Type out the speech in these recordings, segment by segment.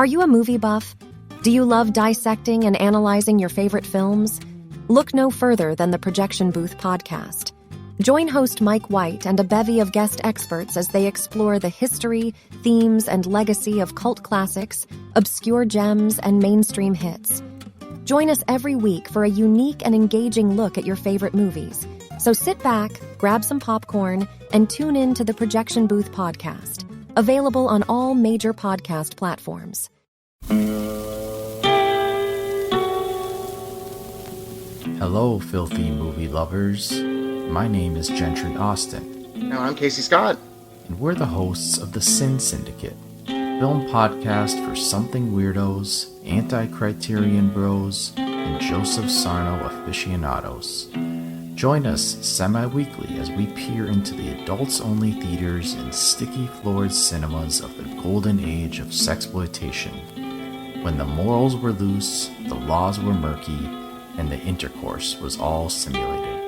Are you a movie buff? Do you love dissecting and analyzing your favorite films? Look no further than the Projection Booth podcast. Join host Mike White and a bevy of guest experts as they explore the history, themes, and legacy of cult classics, obscure gems, and mainstream hits. Join us every week for a unique and engaging look at your favorite movies. So sit back, grab some popcorn, and tune in to the Projection Booth podcast, available on all major podcast platforms. Hello, filthy movie lovers. My name is Gentry Austin. And I'm Casey Scott. And we're the hosts of the Sin Syndicate, film podcast for something weirdos, anti-criterion bros, and Joseph Sarno aficionados. Join us semi-weekly as we peer into the adults-only theaters and sticky-floored cinemas of the golden age of sexploitation, when the morals were loose, the laws were murky, and the intercourse was all simulated.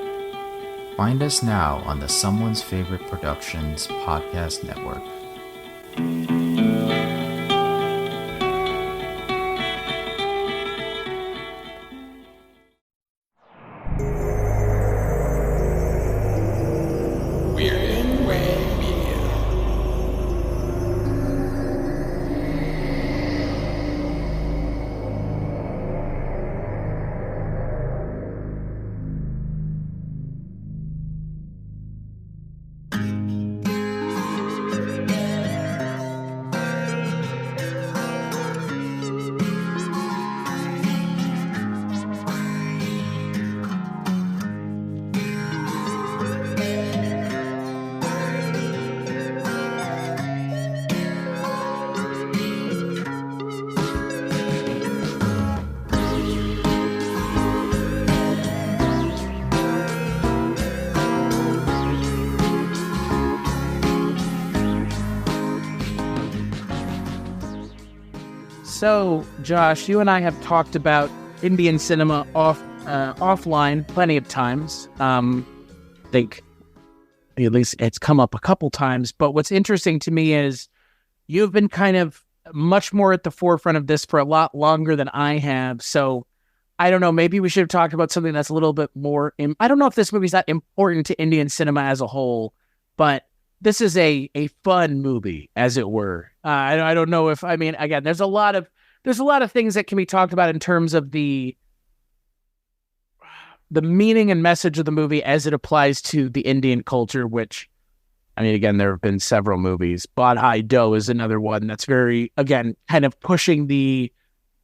Find us now on the Someone's Favorite Productions podcast network. So, Josh, you and I have talked about Indian cinema offline plenty of times. I think at least it's come up a couple times. But what's interesting to me is you've been kind of much more at the forefront of this for a lot longer than I have. So, I don't know, maybe we should have talked about something that's a little bit more... I don't know if this movie's that important to Indian cinema as a whole, but this is a fun movie, as it were. I don't know if, I mean, again, there's a lot of things that can be talked about in terms of the meaning and message of the movie as it applies to the Indian culture, which, I mean, again, there have been several movies. Badhai Do is another one that's very, again, kind of pushing the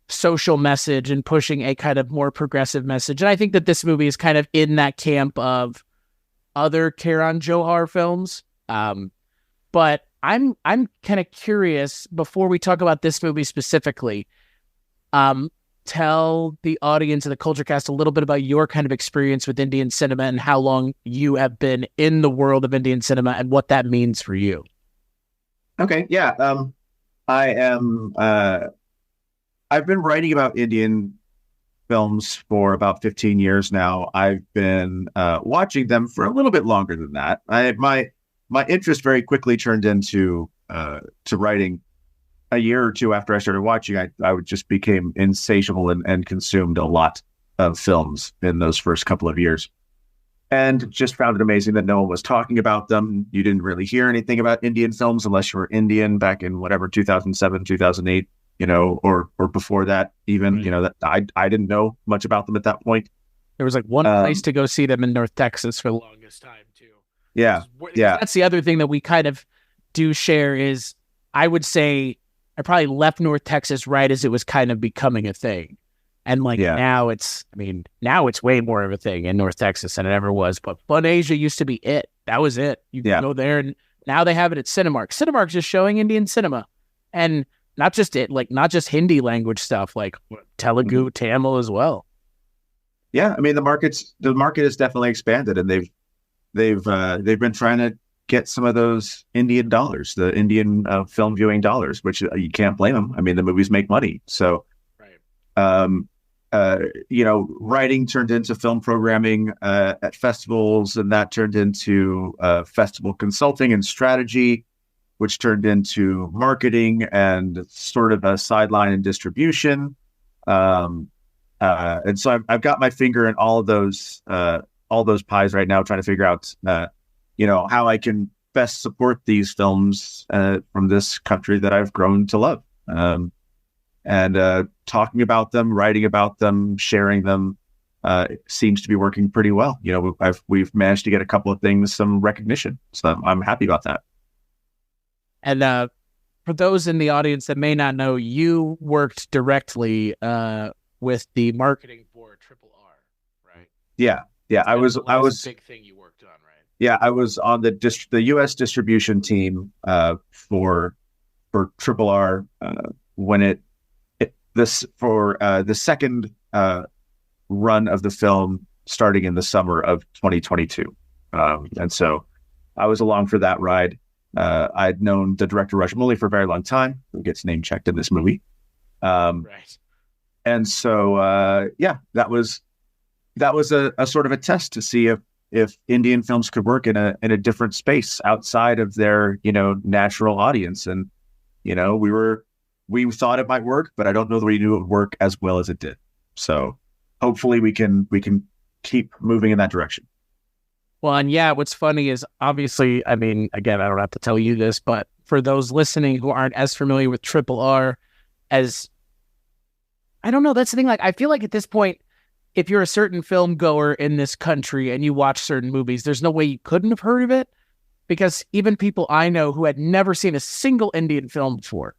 social message and pushing a kind of more progressive message. And I think that this movie is kind of in that camp of other Karan Johar films. But I'm kind of curious, before we talk about this movie specifically, tell the audience of the Kulturecast a little bit about your kind of experience with Indian cinema and how long you have been in the world of Indian cinema and what that means for you. Okay, yeah. I've been writing about Indian films for about 15 years now. I've been watching them for a little bit longer than that. My interest very quickly turned into to writing. A year or two after I started watching, I would just became insatiable and consumed a lot of films in those first couple of years, and just found it amazing that no one was talking about them. You didn't really hear anything about Indian films unless you were Indian back in whatever 2007, 2008, or before that even. Right. That I didn't know much about them at that point. There was like one place to go see them in North Texas for the longest time too. Yeah. That's the other thing that we kind of do share is, I would say I probably left North Texas right as it was kind of becoming a thing. And now it's way more of a thing in North Texas than it ever was. But Fun Asia used to be it. That was it. You could go there, and now they have it at Cinemark. Cinemark's just showing Indian cinema. And not just not just Hindi language stuff, like Telugu, Tamil as well. Yeah, I mean the market has definitely expanded, and they've been trying to get some of those Indian dollars, the Indian film viewing dollars, which you can't blame them. I mean, the movies make money. So, right. Writing turned into film programming at festivals, and that turned into festival consulting and strategy. which turned into marketing and sort of a sideline in distribution. And so I've got my finger in all those pies right now, trying to figure out, how I can best support these films from this country that I've grown to love. And talking about them, writing about them, sharing them seems to be working pretty well. We've managed to get a couple of things some recognition, so I'm happy about that. And for those in the audience that may not know, you worked directly with the marketing for Triple R, right? Yeah. I was a big thing you worked on, right? Yeah, I was on the U.S. distribution team for Triple R when the second run of the film starting in the summer of 2022, and so I was along for that ride. I'd known the director Rajmouli for a very long time, who gets name checked in this movie, Right? And so that was a sort of a test to see if Indian films could work in a different space outside of their natural audience. And we thought it might work, but I don't know that we knew it would work as well as it did. So hopefully we can keep moving in that direction. Well, and what's funny is, obviously, I mean, again, I don't have to tell you this, but for those listening who aren't as familiar with Triple R, I don't know, that's the thing. Like, I feel like at this point, if you're a certain film goer in this country and you watch certain movies, there's no way you couldn't have heard of it, because even people I know who had never seen a single Indian film before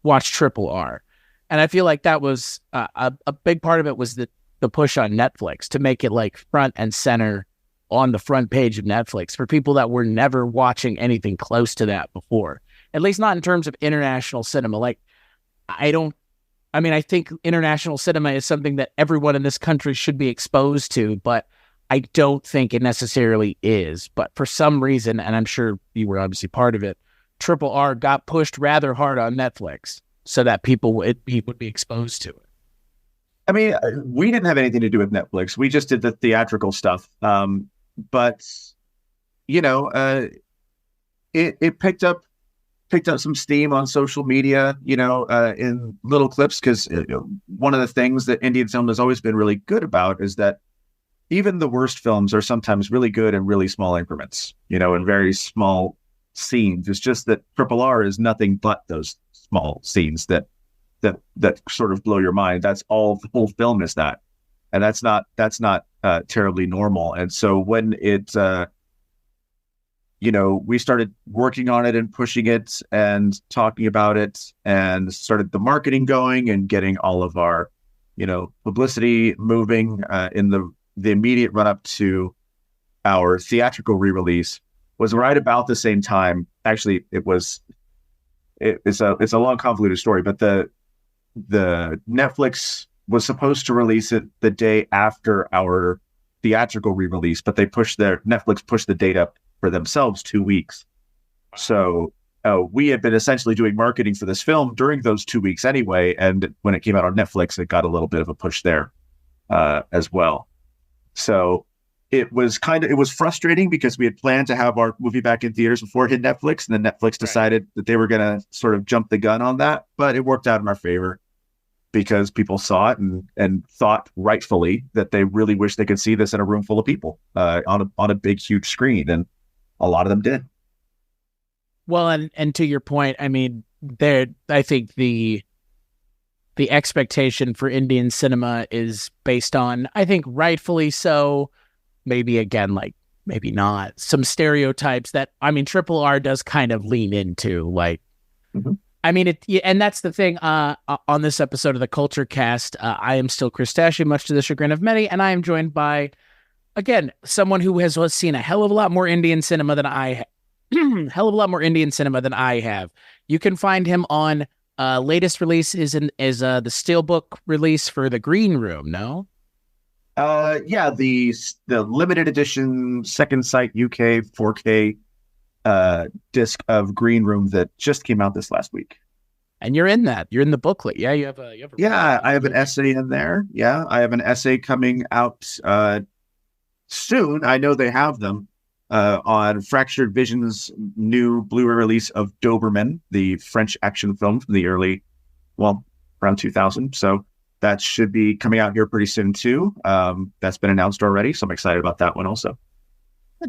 watched Triple R. And I feel like that was a big part of it was the push on Netflix to make it like front and center on the front page of Netflix for people that were never watching anything close to that before, at least not in terms of international cinema. Like, I think international cinema is something that everyone in this country should be exposed to, but I don't think it necessarily is. But for some reason, and I'm sure you were obviously part of it, Triple R got pushed rather hard on Netflix so that people would be exposed to it. I mean, we didn't have anything to do with Netflix. We just did the theatrical stuff. But it picked up some steam on social media, in little clips, because one of the things that Indian film has always been really good about is that even the worst films are sometimes really good in really small increments, in very small scenes. It's just that Triple R is nothing but those small scenes that sort of blow your mind. That's all the whole film is that. And that's not terribly normal. And so when we started working on it and pushing it and talking about it and started the marketing going and getting all of our, publicity moving in the immediate run up to our theatrical re-release was right about the same time. Actually, it's a long, convoluted story, but the Netflix was supposed to release it the day after our theatrical re-release, but Netflix pushed the date up for themselves 2 weeks. So we had been essentially doing marketing for this film during those 2 weeks anyway, and when it came out on Netflix, it got a little bit of a push there as well. So it was frustrating because we had planned to have our movie back in theaters before it hit Netflix, and then Netflix decided that they were going to sort of jump the gun on that, but it worked out in our favor because people saw it and thought rightfully that they really wish they could see this in a room full of people on a big, huge screen. And a lot of them did. Well, and to your point, I mean, I think the expectation for Indian cinema is based on, I think rightfully so, maybe again, like maybe not, some stereotypes that, I mean, Triple R does kind of lean into, like, I mean, and that's the thing. On this episode of the Kulturecast, I am still Chris Stachiw, much to the chagrin of many, and I am joined by, again, someone who has seen a hell of a lot more Indian cinema than I have. You can find him on latest release is the Steelbook release for The Green Room. No. The limited edition Second Sight UK 4K disc of Green Room that just came out this last week. And you're in that. You're in the booklet. Yeah, you have I have an essay in there. Yeah, I have an essay coming out soon. I know they have them. on Fractured Vision's new Blu-ray release of Doberman, the French action film from the around 2000. So that should be coming out here pretty soon too. That's been announced already, so I'm excited about that one also.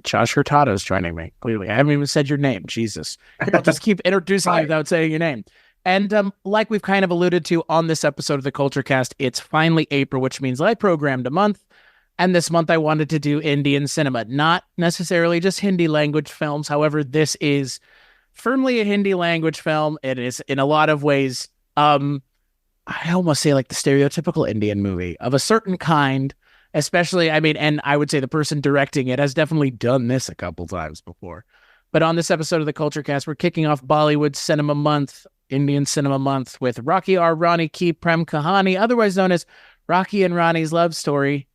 Josh Hurtado is joining me. Clearly, I haven't even said your name. Jesus, I'll just keep introducing you without saying your name. And like we've kind of alluded to on this episode of the Kulturecast, it's finally April, which means I programmed a month. And this month I wanted to do Indian cinema, not necessarily just Hindi language films. However, this is firmly a Hindi language film. It is in a lot of ways, I almost say like the stereotypical Indian movie of a certain kind, especially, and I would say the person directing it has definitely done this a couple times before. But on this episode of the Kulturecast, we're kicking off Bollywood Cinema Month, Indian Cinema Month, with Rocky R. Rani Ki Prem Kahaani, otherwise known as Rocky and Rani's Love Story.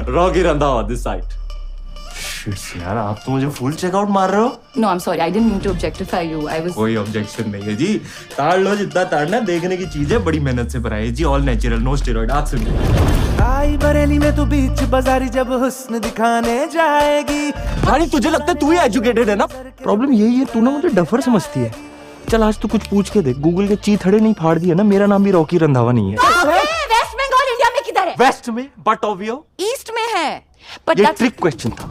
Rocky Randhawa, this side. यार आप तो मुझे full checkout मार रहे हो? No, I'm sorry. I didn't mean to objectify you. I was. कोई objection नहीं है जी. ताड़ लो जितना ताड़ना, देखने की चीज है, बड़ी मेहनत से बनाई है जी. All natural, no steroid. आज सुनिए. आई बरेली में तू बीच बाजारी जब हुस्न दिखाने जाएगी. भाई तुझे लगता है तू ही एजुकेटेड है ना? प्रॉब्लम यही है, तू ना मुझे डफर समझती है. चल आज तू कुछ पूछ के देख. गूगल के चीथड़े नहीं फाड़ दिए ना, मेरा नाम भी रॉकी रंधावा नहीं है. वेस्ट बंगाल इंडिया में किधर है? वेस्ट में, बट ऑब्वियो ईस्ट में है. But ये ट्रिक क्वेश्चन था.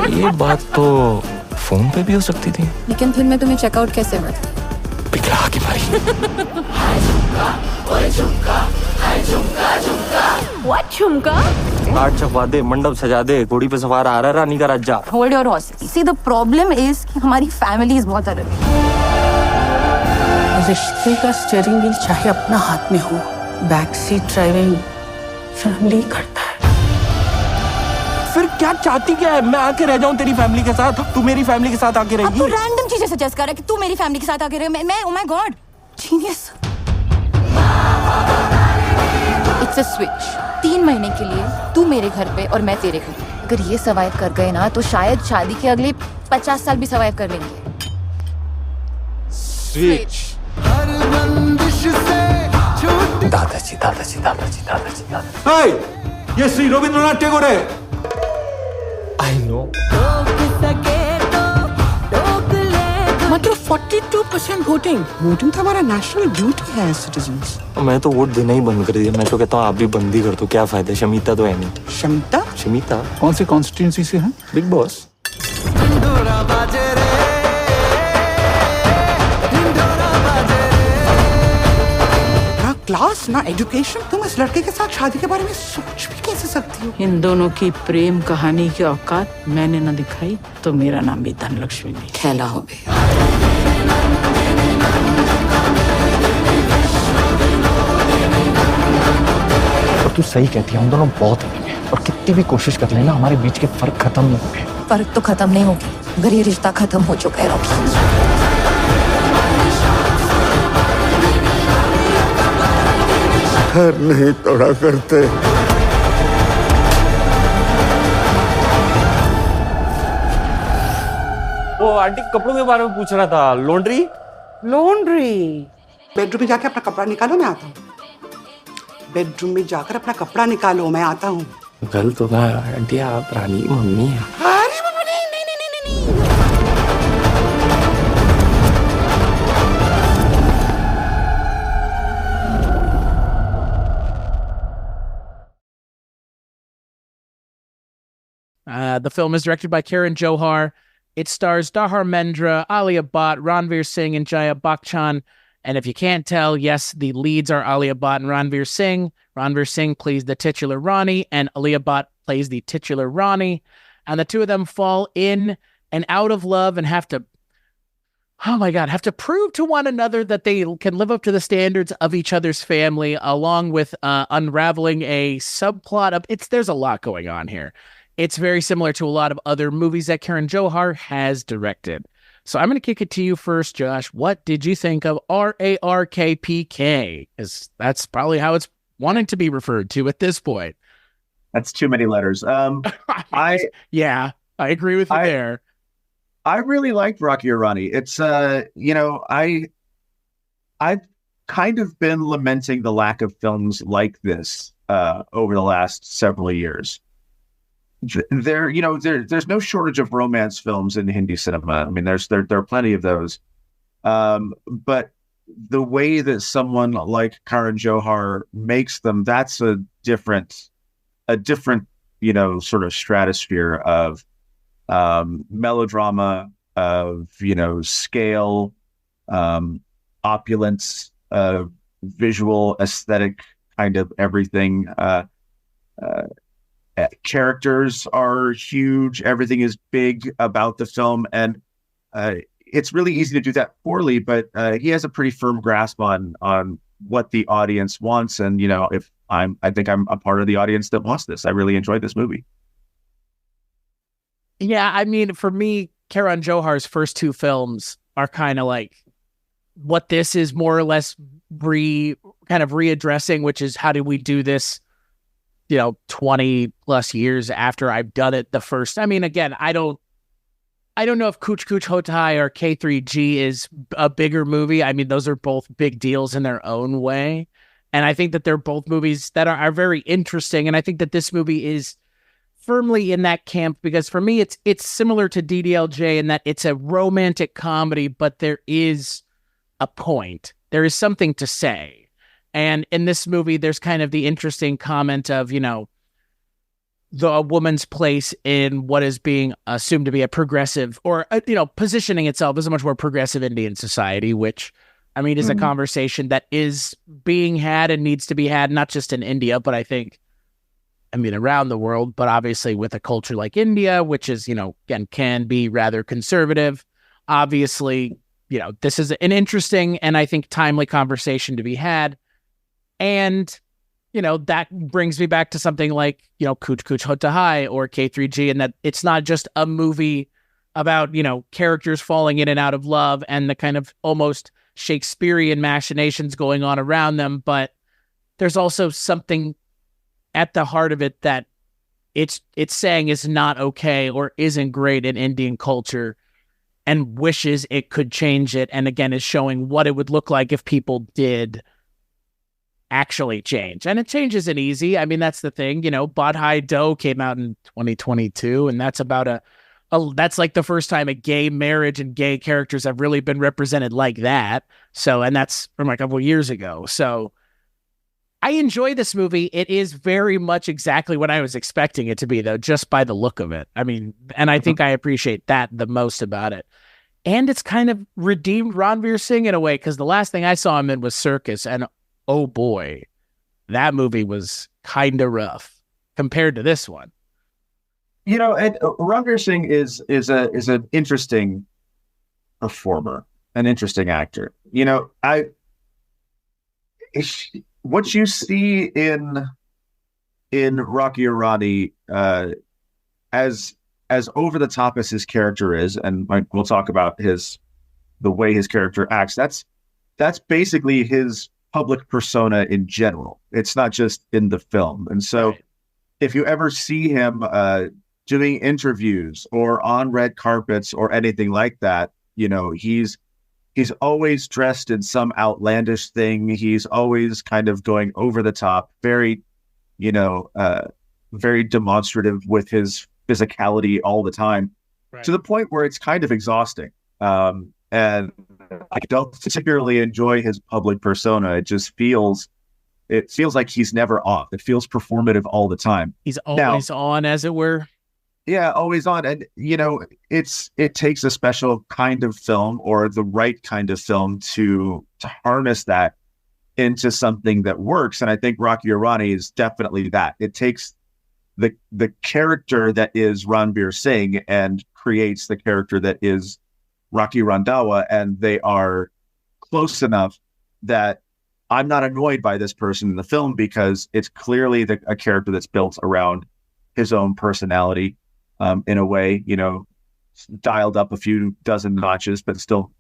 ये बात तो फोन पे भी हो सकती थी. लेकिन फिर मैं तुम्हें चेकआउट कैसे हुआ? पिघला के भाई. What झुमका? काट छपवा दे, मंडप सजा दे, घोड़ी पे सवार आ रहा है रानी का राजा. Hold your horses. See, the problem is कि हमारी families बहुत अलग है. रिश्ते का स्टीयरिंग व्हील चाहे अपना हाथ में हो, बैक सीट ड्राइविंग फैमिली करता है. फिर क्या चाहती क्या है? मैं आके रह जाऊं तेरी फैमिली के साथ, तू मेरी फैमिली के साथ आके रहेगी. अब तू रैंडम चीजें सजेस्ट कर रहा है कि तू मेरी फैमिली के साथ आके रहे. मैं oh my god, genius. It's a switch. 3 महीने के लिए तू मेरे घर पे और मैं तेरे घर पे. अगर ये सर्वाइव कर गए ना तो शायद शादी के अगले 50 साल भी सर्वाइव कर लेंगे. स्विच. दादाजी दादाजी दादाजी दादाजी दादाजी. Hey, ये श्री रविंद्रनाथ टैगोर है. I know. मात्र 42% वोटिंग. वोटिंग तो हमारा नेशनल ड्यूटी है सिटीजन्स. मैं तो वोट देना ही बंद कर दिया. मैं तो कहता हूँ आप भी बंद ही कर दो. क्या फायदा? शमीता तो है नहीं. शमिता? शमीता कौन सी कॉन्स्टिट्यूंसी से है? Big boss. क्लास ना एजुकेशन. तुम इस लड़के के साथ शादी के बारे में सोच भी कैसे सकती हो? इन दोनों की प्रेम कहानी की औकात मैंने न दिखाई तो मेरा नाम भी धनलक्ष्मी नहीं. खेला हो गया. और तू सही कहती है, हम दोनों बहुत अलग हैं और कितनी भी कोशिश कर लेना हमारे बीच के फर्क खत्म नहीं होंगे. फर्क तो खत्म नहीं होगी अगर ये रिश्ता खत्म हो चुका है. रॉकी घर नहीं तोड़ा करते. वो आंटी कपड़ों के बारे में पूछ रहा था. लॉन्ड्री. बेडरूम में जाकर अपना कपड़ा निकालो, मैं आता हूँ. बेडरूम में जाकर अपना कपड़ा निकालो, मैं आता हूँ. गलत तो ना आंटी, आप रानी की मम्मी है. अरे बाबा नहीं. The film is directed by Karan Johar. It stars Dharmendra, Alia Bhatt, Ranveer Singh, and Jaya Bachchan. And if you can't tell, yes, the leads are Alia Bhatt and Ranveer Singh. Ranveer Singh plays the titular Rani, and Alia Bhatt plays the titular Rani. And the two of them fall in and out of love and have to prove to one another that they can live up to the standards of each other's family, along with unraveling a subplot of there's a lot going on here. It's very similar to a lot of other movies that Karan Johar has directed. So I'm going to kick it to you first, Josh. What did you think of RARKPK? Because that's probably how it's wanting to be referred to at this point. That's too many letters. I agree with you there. I really liked Rocky or Rani. It's I've kind of been lamenting the lack of films like this over the last several years. There's no shortage of romance films in Hindi cinema. I mean, there are plenty of those. But the way that someone like Karan Johar makes them, that's a different, sort of stratosphere of melodrama, of, scale, opulence, visual, aesthetic, kind of everything. Characters are huge. Everything is big about the film, and it's really easy to do that poorly. But he has a pretty firm grasp on what the audience wants, and I think I'm a part of the audience that wants this. I really enjoyed this movie. Yeah, I mean, for me, Karan Johar's first two films are kind of like what this is more or less readdressing, which is how do we do this, 20 plus years after I've done it the first. I mean, again, I don't know if Kuch Kuch Hota Hai or K3G is a bigger movie. I mean, those are both big deals in their own way. And I think that they're both movies that are very interesting. And I think that this movie is firmly in that camp, because for me, it's similar to DDLJ in that it's a romantic comedy, but there is a point. There is something to say. And in this movie, there's kind of the interesting comment of, a woman's place in what is being assumed to be a progressive or, positioning itself as a much more progressive Indian society, which, I mean, is a conversation that is being had and needs to be had, not just in India, but around the world, but obviously with a culture like India, which is, again, can be rather conservative. Obviously, this is an interesting and I think timely conversation to be had. And, that brings me back to something like, Kuch Kuch Hota Hai or K3G, and that it's not just a movie about, characters falling in and out of love and the kind of almost Shakespearean machinations going on around them, but there's also something at the heart of it that it's saying is not okay or isn't great in Indian culture and wishes it could change it. And again, is showing what it would look like if people did actually change. And it change isn't easy. I mean, that's the thing, Bhatt Hai Do came out in 2022, and that's about that's like the first time a gay marriage and gay characters have really been represented like that. So, and that's from like a couple of years ago. So I enjoy this movie. It is very much exactly what I was expecting it to be, though, just by the look of it. I mean, and I think I appreciate that the most about it. And it's kind of redeemed Ranveer Singh in a way, because the last thing I saw him in was Circus, and oh boy, that movie was kind of rough compared to this one. And Ranveer Singh is an interesting performer, an interesting actor. What you see in Rocky or Rani, as over the top as his character is, and we'll talk about the way his character acts. That's basically his public persona in general. It's not just in the film. And so, if you ever see him doing interviews or on red carpets or anything like that, he's always dressed in some outlandish thing. He's always kind of going over the top, very, very demonstrative with his physicality all the time, to the point where it's kind of exhausting. And I don't particularly enjoy his public persona. It feels like he's never off. It feels performative all the time. He's always on, as it were. Yeah, always on. And, it takes a special kind of film or the right kind of film to harness that into something that works. And I think Rocky or Rani is definitely that. It takes the character that is Ranveer Singh and creates the character that is Rocky Randhawa, and they are close enough that I'm not annoyed by this person in the film, because it's clearly a character that's built around his own personality, in a way, dialed up a few dozen notches, but still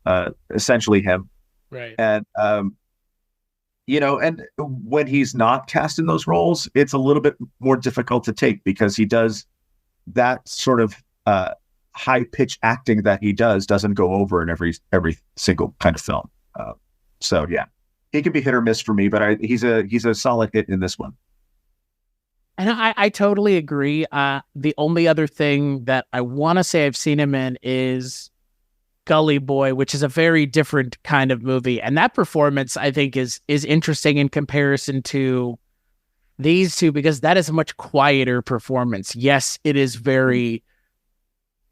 essentially him. Right. And And when he's not cast in those roles, it's a little bit more difficult to take because he does that sort of high pitch acting that he doesn't go over in every single kind of film. So yeah, he can be hit or miss for me, but he's a solid hit in this one. And I totally agree. The only other thing that I want to say I've seen him in is Gully Boy, which is a very different kind of movie. And that performance, I think, is interesting in comparison to these two, because that is a much quieter performance. Yes, it is very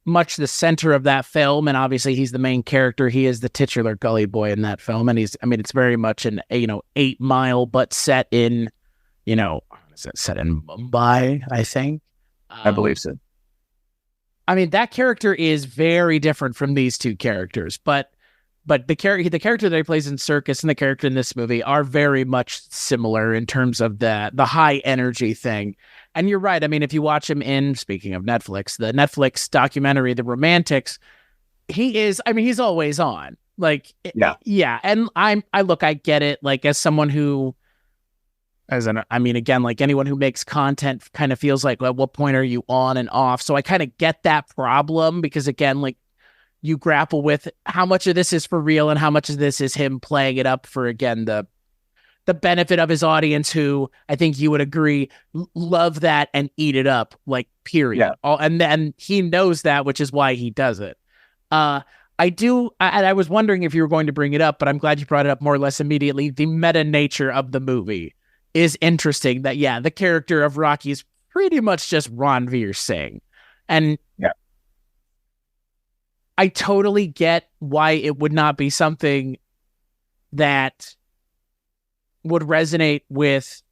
much the center of that film. And obviously he's the main character. He is the titular Gully Boy in that film. And it's very much an, 8 Mile, but set in, set in Mumbai, I think. I believe so. That character is very different from these two characters, but the character that he plays in Circus and the character in this movie are very much similar in terms of the high energy thing. And you're right. If you watch him in, speaking of Netflix, the Netflix documentary, The Romantics, he's always on. Yeah. And I get it. As someone who, like anyone who makes content kind of feels like, well, at what point are you on and off? So I kind of get that problem because, again, you grapple with how much of this is for real and how much of this is him playing it up for, again, the benefit of his audience, who I think you would agree love that and eat it up, period. Yeah. And then he knows that, which is why he does it. I was wondering if you were going to bring it up, but I'm glad you brought it up more or less immediately. The meta nature of the movie is interesting. That, yeah, the character of Rocky is pretty much just Ranveer Singh. And yeah, I totally get why it would not be something that would resonate with,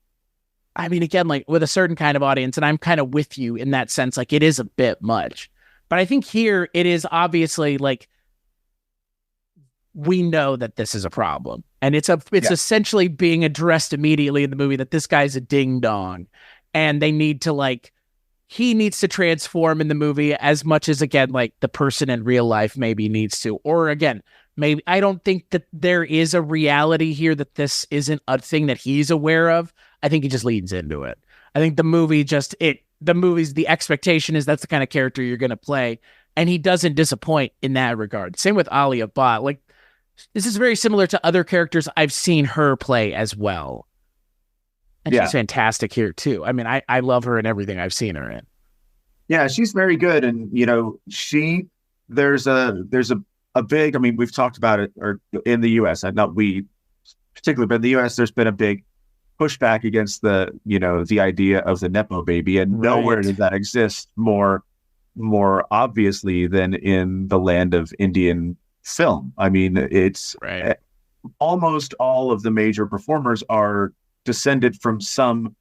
with a certain kind of audience. And I'm kind of with you in that sense. It is a bit much. But I think here it is obviously we know that this is a problem. And it's essentially being addressed immediately in the movie that this guy's a ding dong. And they need to he needs to transform in the movie as much as, again, the person in real life maybe needs to. Or again, maybe I don't think that there is a reality here that this isn't a thing that he's aware of. I think he just leans into it. I think the movie's expectation is that's the kind of character you're going to play. And he doesn't disappoint in that regard. Same with Alia Bhatt. This is very similar to other characters I've seen her play as well. And she's fantastic here too. I love her in everything I've seen her in. Yeah, she's very good. And, there's a big, we've talked about it, or in the US, not we particularly, but in the US, there's been a big pushback against the idea of the Nepo baby. And nowhere does that exist more obviously than in the land of Indian film. It's almost all of the major performers are descended from some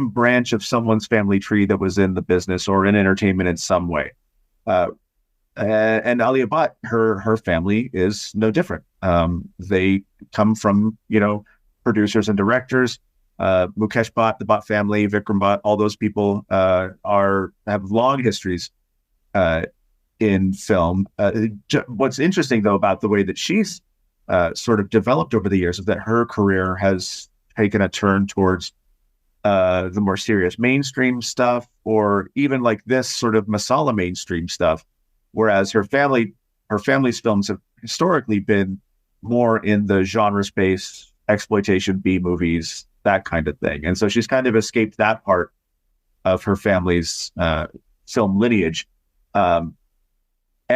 branch of someone's family tree that was in the business or in entertainment in some way. And Alia Bhatt, her family is no different. They come from, producers and directors. Mukesh Bhatt, the Bhatt family, Vikram Bhatt, all those people have long histories in film. What's interesting, though, about the way that she's sort of developed over the years is that her career has taken a turn towards the more serious mainstream stuff, or even this sort of masala mainstream stuff. Whereas her family's films have historically been more in the genre space, exploitation, B movies, that kind of thing. And so she's kind of escaped that part of her family's film lineage. And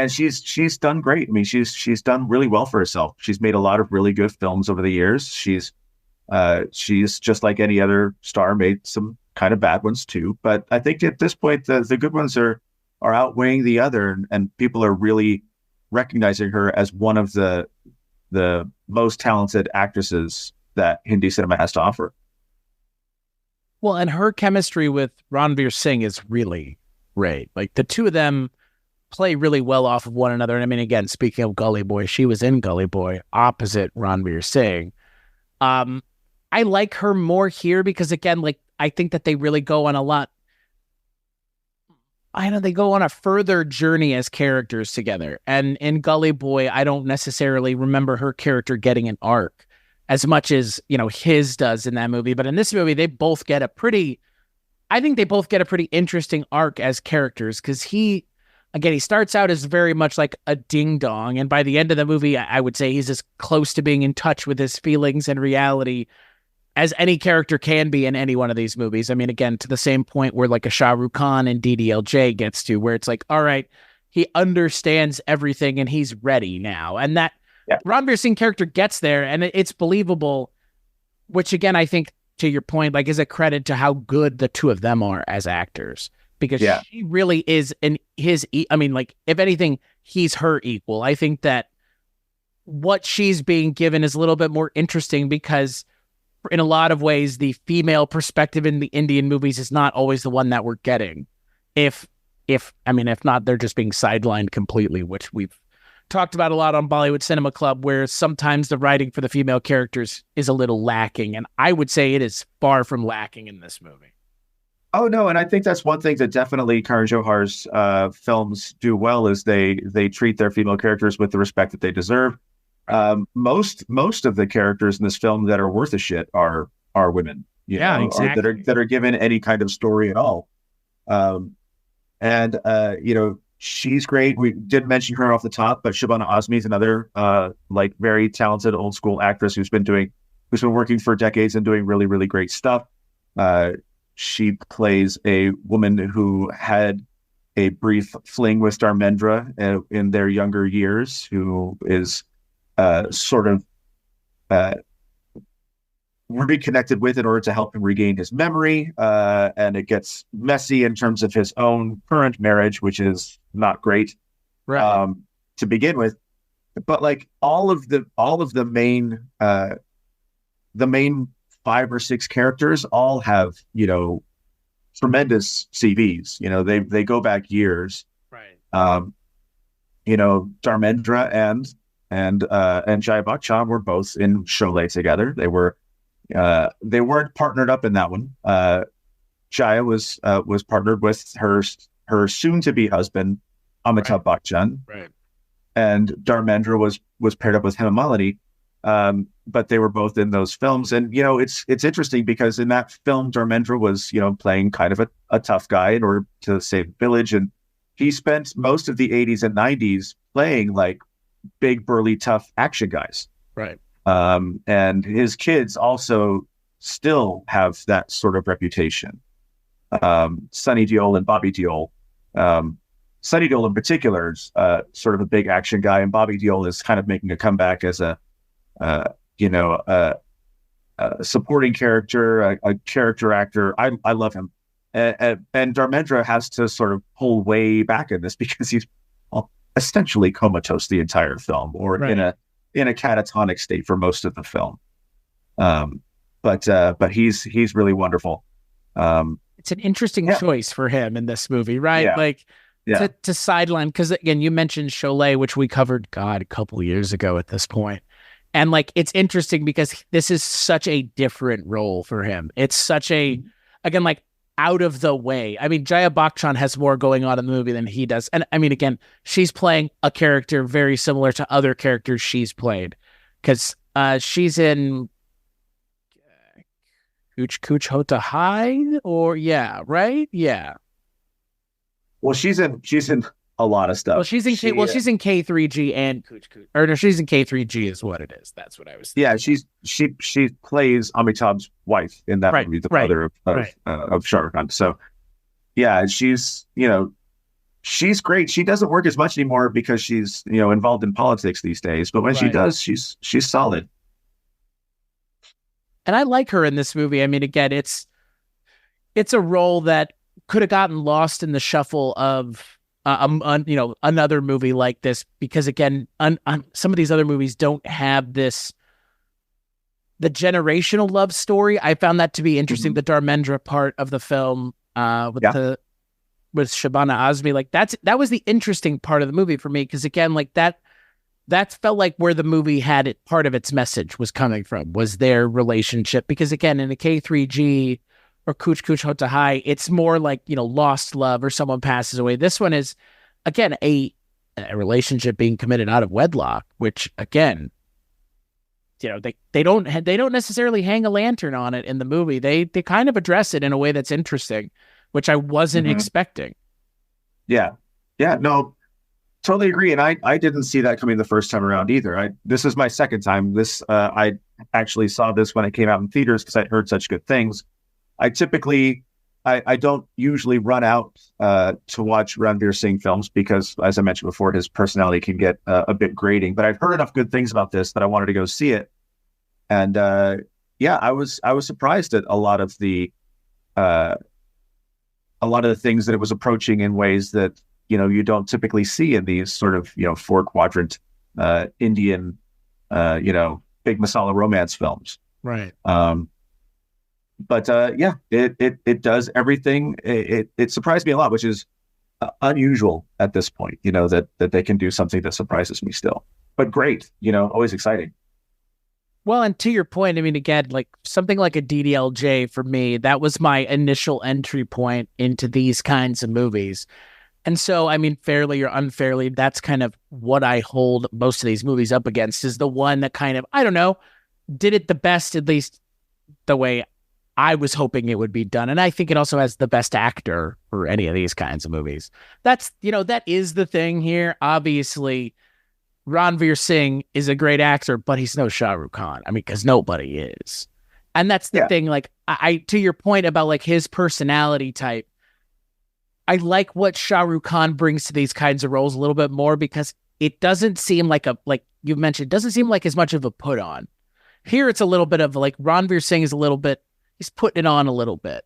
she's done great. She's done really well for herself. She's made a lot of really good films over the years. She's just like any other star, made some kind of bad ones too. But I think at this point, the good ones are outweighing the other, and people are really recognizing her as one of the most talented actresses that Hindi cinema has to offer. Well, and her chemistry with Ranveer Singh is really great. The two of them play really well off of one another. And again, speaking of Gully Boy, she was in Gully Boy opposite Ranveer Singh. I like her more here because, again, I think that they really go on they go on a further journey as characters together. And in Gully Boy, I don't necessarily remember her character getting an arc as much as, his does in that movie. But in this movie, they both get a pretty interesting arc as characters, because he starts out as very much like a ding-dong, and by the end of the movie, I would say he's as close to being in touch with his feelings and reality as any character can be in any one of these movies. I mean, again, to the same point where like a Shah Rukh Khan in DDLJ gets to, where it's like, all right, he understands everything and he's ready now. And that Ranveer Singh character gets there, and it's believable, which again, I think, to your point, like, is a credit to how good the two of them are as actors, because she really is if anything, he's her equal. I think that what she's being given is a little bit more interesting, because in a lot of ways, the female perspective in the Indian movies is not always the one that we're getting. If not, they're just being sidelined completely, which we've talked about a lot on Bollywood Cinema Club, where sometimes the writing for the female characters is a little lacking. And I would say it is far from lacking in this movie. Oh, no. And I think that's one thing that definitely Karan Johar's films do well, is they treat their female characters with the respect that they deserve. Most of the characters in this film that are worth a shit are women, exactly. that are given any kind of story at all. She's great. We did mention her off the top, but Shabana Azmi is another very talented old school actress who's been working for decades and doing really, really great stuff. She plays a woman who had a brief fling with Dharmendra in their younger years, who is reconnected with in order to help him regain his memory. And it gets messy in terms of his own current marriage, which is not great to begin with. But like all of the main 5 or 6 characters all have, tremendous CVs. They go back years. Right. Dharmendra and Jaya Bachchan were both in Sholay together. They weren't partnered up in that one. Jaya was partnered with her soon-to-be husband, Amitabh Bachchan. Right. And Dharmendra was paired up with Hema Malini. But they were both in those films. And, it's interesting because in that film, Dharmendra was, playing kind of a tough guy in order to save the village. And he spent most of the 80s and 90s playing like big, burly, tough action guys. Right. And his kids also still have that sort of reputation. Sunny Deol and Bobby Deol. Sunny Deol in particular is sort of a big action guy, and Bobby Deol is kind of making a comeback as a supporting character, a character actor. I love him. And Dharmendra has to sort of pull way back in this because he's essentially comatose the entire film, or in a catatonic state for most of the film. But he's really wonderful. It's an interesting choice for him in this movie, right? To sideline, because again, you mentioned Sholay, which we covered, a couple years ago at this point. And it's interesting because this is such a different role for him. It's such a, again, out of the way. I mean, Jaya Bachchan has more going on in the movie than he does. And I mean, again, she's playing a character very similar to other characters she's played, because she's in Kuch Kuch Hota Hai, Well, she's in a lot of stuff. Well, she's in K3G and Kuch Kuch, or no, she's in K3G is what it is. That's what I was thinking. Yeah, she plays Amitabh's wife in that movie, the mother of Shah Rukh Khan. So yeah, she's great. She doesn't work as much anymore because she's involved in politics these days. But when she does, she's solid. And I like her in this movie. I mean, again, it's a role that could have gotten lost in the shuffle of another movie like this, because again, some of these other movies don't have the generational love story. I found that to be interesting. The Dharmendra part of the film with Shabana Azmi, that was the interesting part of the movie for me, because again, that felt like where the movie had it, part of its message was coming from, was their relationship. Because again, in a K3G or Kuch Kuch Hota Hai, it's more like, lost love or someone passes away. This one is, again, a relationship being committed out of wedlock, which, again, they don't necessarily hang a lantern on it in the movie. They kind of address it in a way that's interesting, which I wasn't expecting. Yeah. No, totally agree. And I didn't see that coming the first time around either. This is my second time. I actually saw this when it came out in theaters because I'd heard such good things. I don't usually run out to watch Ranveer Singh films because, as I mentioned before, his personality can get a bit grating. But I've heard enough good things about this that I wanted to go see it. And I was surprised at a lot of the things that it was approaching in ways that you don't typically see in these sort of 4-quadrant Indian big masala romance films. Right. But it does everything. It surprised me a lot, which is unusual at this point, that they can do something that surprises me still. But great, always exciting. Well, and to your point, I mean, again, like something like a DDLJ for me, that was my initial entry point into these kinds of movies. And so, I mean, fairly or unfairly, that's kind of what I hold most of these movies up against, is the one that kind of, I don't know, did it the best, at least the way I was hoping it would be done. And I think it also has the best actor for any of these kinds of movies. That's, that is the thing here. Obviously, Ranveer Singh is a great actor, but he's no Shah Rukh Khan. I mean, because nobody is. And that's the thing. Like, I to your point about like his personality type, I like what Shah Rukh Khan brings to these kinds of roles a little bit more, because it doesn't seem like you mentioned, it doesn't seem like as much of a put on. Here, it's a little bit of like Ranveer Singh is a little bit, he's putting it on a little bit,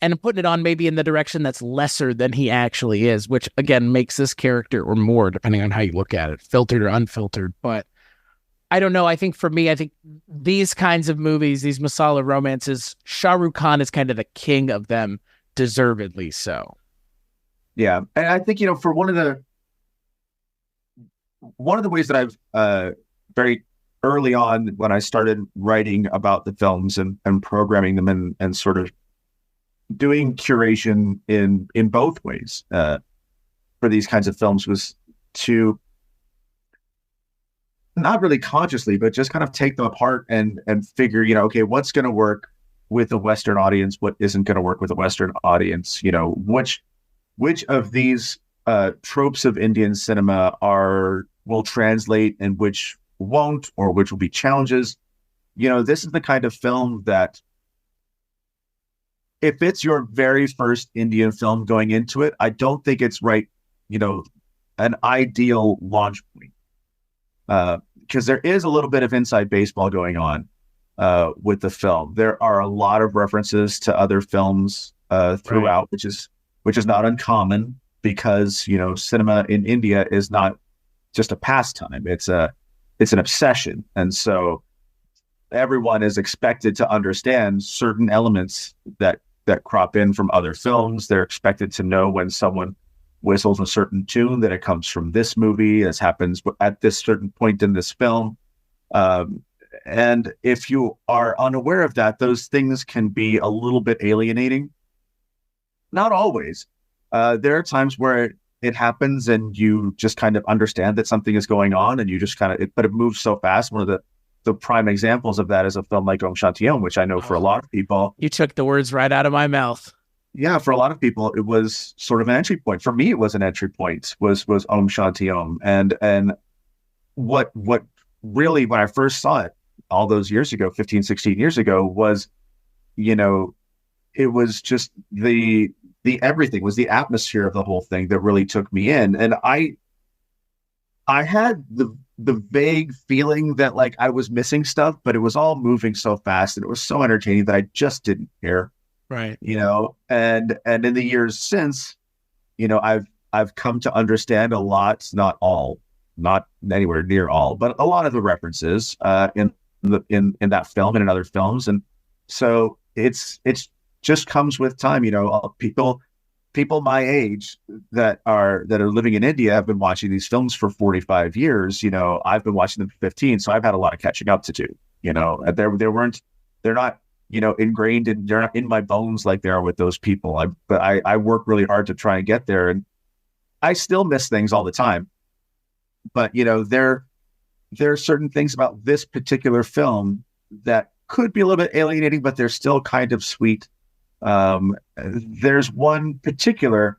and putting it on maybe in the direction that's lesser than he actually is, which again makes this character, or more, depending on how you look at it, filtered or unfiltered. But I don't know. I think for me, these kinds of movies, these masala romances, Shah Rukh Khan is kind of the king of them, deservedly so. Yeah, and I think for one of the ways that I've very early on, when I started writing about the films and programming them and sort of doing curation in both ways for these kinds of films, was to not really consciously, but just kind of take them apart and figure, okay, what's going to work with a Western audience, what isn't going to work with a Western audience, which of these tropes of Indian cinema will translate and which won't, or which will be challenges. This is the kind of film that, if it's your very first Indian film going into it, I don't think it's an ideal launch point. Because there is a little bit of inside baseball going on with the film. There are a lot of references to other films throughout, which is not uncommon, because cinema in India is not just a pastime; it's an obsession, and so everyone is expected to understand certain elements that crop in from other films. They're expected to know when someone whistles a certain tune that it comes from this movie, as happens at this certain point in this film. And if you are unaware of that, those things can be a little bit alienating. Not always. There are times where it happens and you just kind of understand that something is going on, and you just but it moves so fast. One of the prime examples of that is a film like Om Shanti Om, which I know for a lot of people. You took the words right out of my mouth. Yeah, for a lot of people, it was sort of an entry point. For me, it was an entry point, was Om Shanti Om. And what really, when I first saw it all those years ago, 15, 16 years ago, was, it was just the everything, was the atmosphere of the whole thing that really took me in. And I had the vague feeling that like I was missing stuff, but it was all moving so fast and it was so entertaining that I just didn't care. Right. And in the years since, I've come to understand a lot, not all, not anywhere near all, but a lot of the references in that film and in other films. And so it's just comes with time. People my age that are living in India have been watching these films for 45 years. I've been watching them for 15, so I've had a lot of catching up to do. They're not ingrained in, they're not in my bones like they are with those people. But I work really hard to try and get there, and I still miss things all the time. But there are certain things about this particular film that could be a little bit alienating, but they're still kind of sweet. There's one particular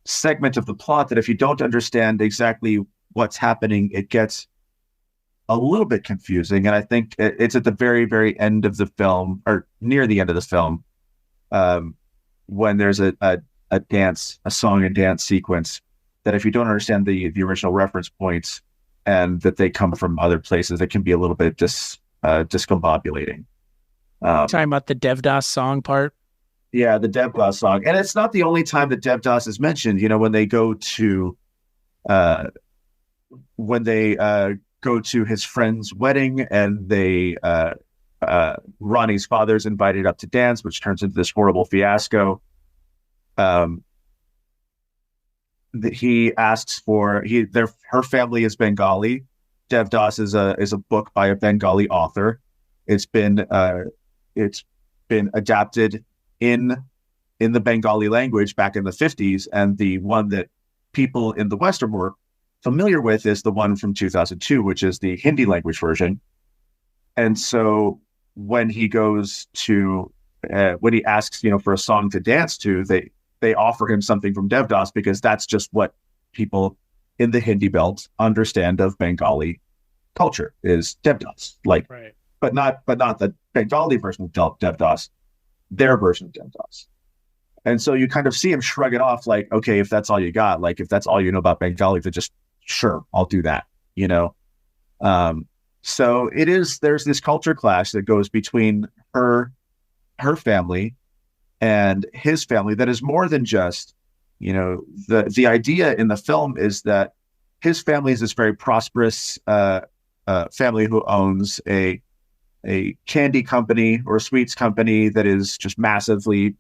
segment of the plot that if you don't understand exactly what's happening, it gets a little bit confusing. And I think it's at the very, very end of the film, or near the end of the film, when there's a song and dance sequence, that if you don't understand the original reference points and that they come from other places, it can be a little bit discombobulating. Talking about the Devdas song part? Yeah, the Devdas song. And it's not the only time that Devdas is mentioned. You know, when they go to his friend's wedding, and Rani's father's invited up to dance, which turns into this horrible fiasco. He asks for her family is Bengali. Devdas is a book by a Bengali author. It's been adapted in the Bengali language back in the 50s, and the one that people in the West are more familiar with is the one from 2002, which is the Hindi language version. And so when he goes to when he asks, for a song to dance to, they offer him something from Devdas, because that's just what people in the Hindi belt understand of Bengali culture is Devdas, right. but not the Bengali version of Devdas, their version of Devdas. And so you kind of see him shrug it off, like, okay, if that's all you got, like if that's all you know about Bengali, then just sure, I'll do that, So there's this culture clash that goes between her family and his family that is more than just, the idea in the film is that his family is this very prosperous family who owns a candy company or a sweets company that is just massively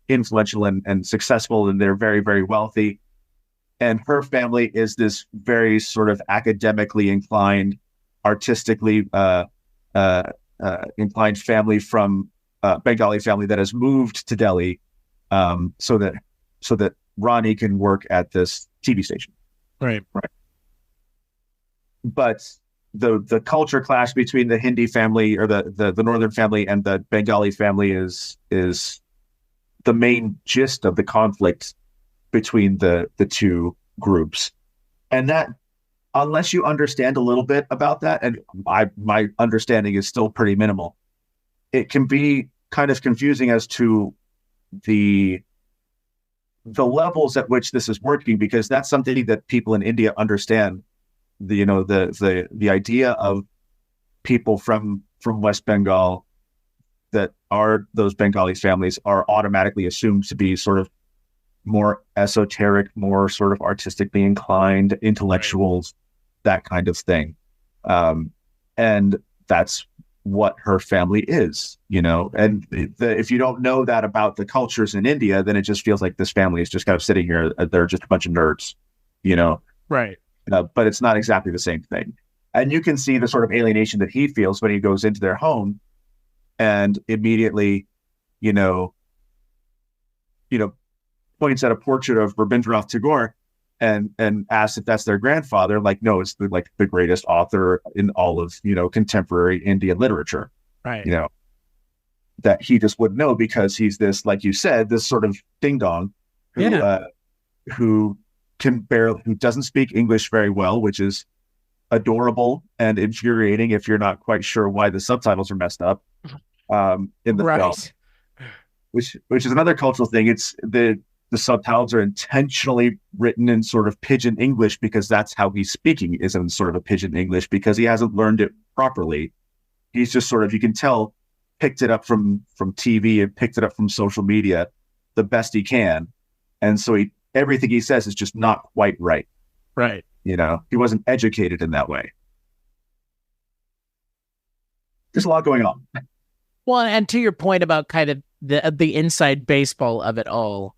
influential and successful, and they're very, very wealthy. And her family is this very sort of academically inclined, artistically inclined family from Bengali family that has moved to Delhi so that Rani can work at this TV station. Right. But the culture clash between the Hindi family, or the northern family, and the Bengali family is the main gist of the conflict between the two groups. And that, unless you understand a little bit about that, and my understanding is still pretty minimal, it can be kind of confusing as to the levels at which this is working, because that's something that people in India understand. The idea of people from West Bengal that are those Bengali families are automatically assumed to be sort of more esoteric, more sort of artistically inclined intellectuals, that kind of thing. And that's what her family is, and if you don't know that about the cultures in India, then it just feels like this family is just kind of sitting here. They're just a bunch of nerds, Right. But it's not exactly the same thing. And you can see the sort of alienation that he feels when he goes into their home and immediately, points at a portrait of Rabindranath Tagore and asks if that's their grandfather. Like, no, it's the greatest author in all of, contemporary Indian literature. Right. That he just wouldn't know, because he's this, like you said, this sort of ding dong who doesn't speak English very well, which is adorable and infuriating if you're not quite sure why the subtitles are messed up in the film, which is another cultural thing. It's the subtitles are intentionally written in sort of pidgin English, because that's how he's speaking, is in sort of a pidgin English, because he hasn't learned it properly. He's just sort of, you can tell, picked it up from TV and picked it up from social media the best he can. And so everything he says is just not quite right. Right. He wasn't educated in that way. There's a lot going on. Well, and to your point about kind of the inside baseball of it all,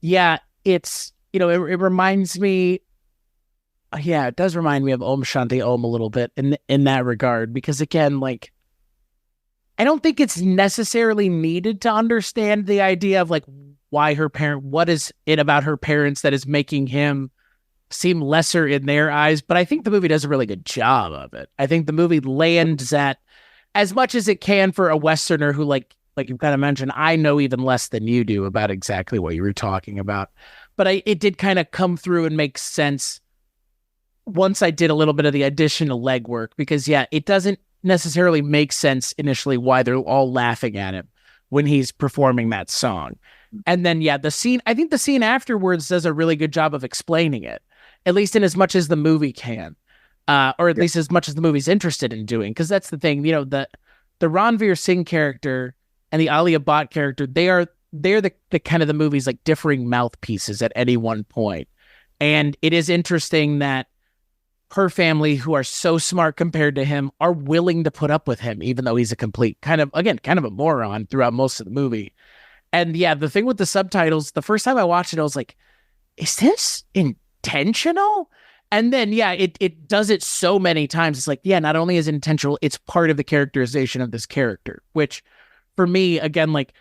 yeah, it's, it reminds me, it does remind me of Om Shanti Om a little bit in that regard, because again, like, I don't think it's necessarily needed to understand the idea of like why what is it about her parents that is making him seem lesser in their eyes, but I think the movie does a really good job of it. I think the movie lands at as much as it can for a Westerner who, like you kind of mentioned, I know even less than you do about exactly what you were talking about. But it did kind of come through and make sense once I did a little bit of the additional legwork, because, yeah, it doesn't necessarily make sense initially why they're all laughing at him when he's performing that song. And then, yeah, I think the scene afterwards does a really good job of explaining it, at least in as much as the movie can, or at least as much as the movie's interested in doing. Because that's the thing, the Ranveer Singh character and the Alia Bhatt character, they're the kind of the movie's like differing mouthpieces at any one point. And it is interesting that her family, who are so smart compared to him, are willing to put up with him, even though he's a complete kind of a moron throughout most of the movie. And yeah, the thing with the subtitles, the first time I watched it, I was like, is this intentional? And then, yeah, it does it so many times. It's like, yeah, not only is it intentional, it's part of the characterization of this character, which for me, again, like,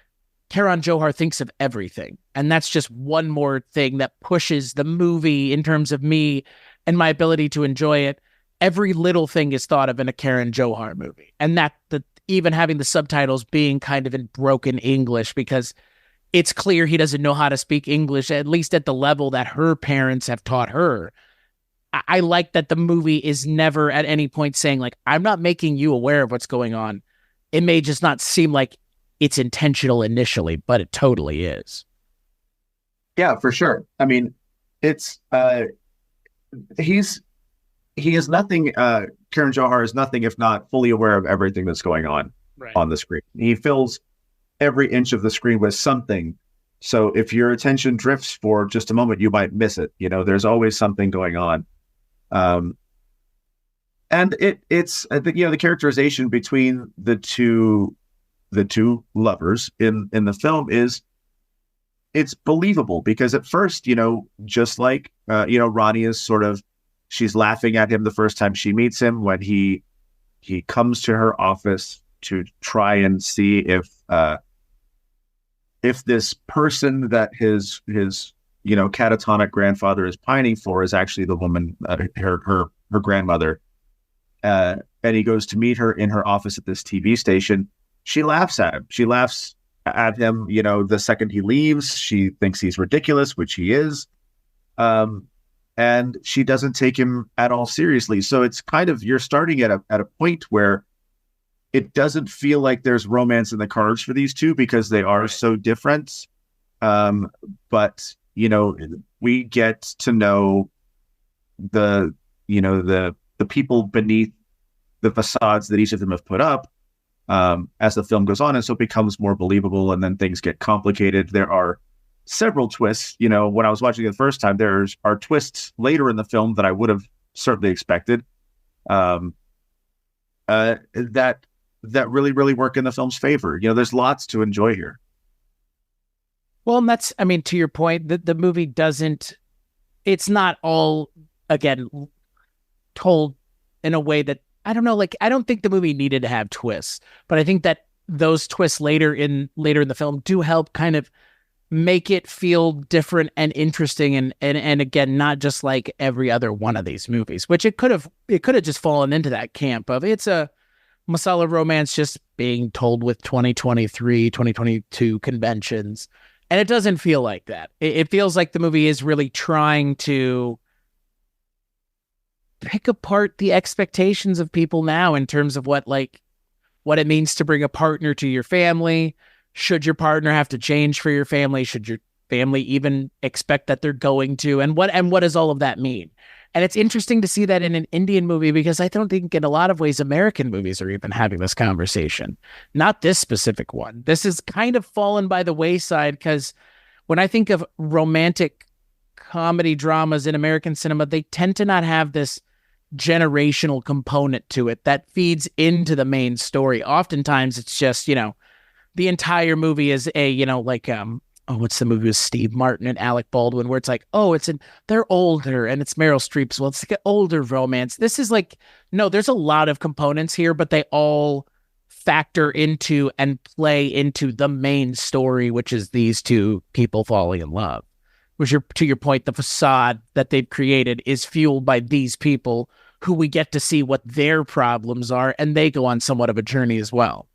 Karan Johar thinks of everything. And that's just one more thing that pushes the movie in terms of me and my ability to enjoy it. Every little thing is thought of in a Karan Johar movie. And even having the subtitles being kind of in broken English, because it's clear he doesn't know how to speak English, at least at the level that her parents have taught her. I like that the movie is never at any point saying, like, I'm not making you aware of what's going on. It may just not seem like it's intentional initially, but it totally is. Yeah, for sure. I mean, it's he is nothing. Karan Johar is nothing if not fully aware of everything that's going on on the screen. He fills every inch of the screen with something. So if your attention drifts for just a moment, you might miss it. There's always something going on. And it's I think the characterization between the two lovers in the film it's believable, because at first, just like Rani is sort of, she's laughing at him the first time she meets him when he comes to her office to try and see if this person that his catatonic grandfather is pining for is actually the woman, her grandmother. And he goes to meet her in her office at this TV station. She laughs at him. She laughs at him, the second he leaves. She thinks he's ridiculous, which he is. And she doesn't take him at all seriously. So it's kind of, you're starting at a point where it doesn't feel like there's romance in the cards for these two, because they are so different. But, we get to know the people beneath the facades that each of them have put up as the film goes on. And so it becomes more believable, and then things get complicated. There are several twists. When I was watching it the first time, there are twists later in the film that I would have certainly expected that really, really work in the film's favor. There's lots to enjoy here. Well, and that's, to your point, the movie doesn't, it's not all, again, told in a way that, I don't know, like, I don't think the movie needed to have twists, but I think that those twists later in the film do help kind of make it feel different and interesting, and again, not just like every other one of these movies, which it could have just fallen into that camp of, it's a masala romance just being told with 2023, 2022 conventions. And it doesn't feel like that. It feels like the movie is really trying to pick apart the expectations of people now in terms of what it means to bring a partner to your family. Should your partner have to change for your family? Should your family even expect that they're going to? And what does all of that mean? And it's interesting to see that in an Indian movie, because I don't think in a lot of ways American movies are even having this conversation. Not this specific one. This has kind of fallen by the wayside, because when I think of romantic comedy dramas in American cinema, they tend to not have this generational component to it that feeds into the main story. Oftentimes it's just, the entire movie is what's the movie with Steve Martin and Alec Baldwin, where it's like, they're older and it's Meryl Streep's. Well, it's like an older romance. This is like, no, there's a lot of components here, but they all factor into and play into the main story, which is these two people falling in love. which to your point, the facade that they've created is fueled by these people who we get to see what their problems are, and they go on somewhat of a journey as well.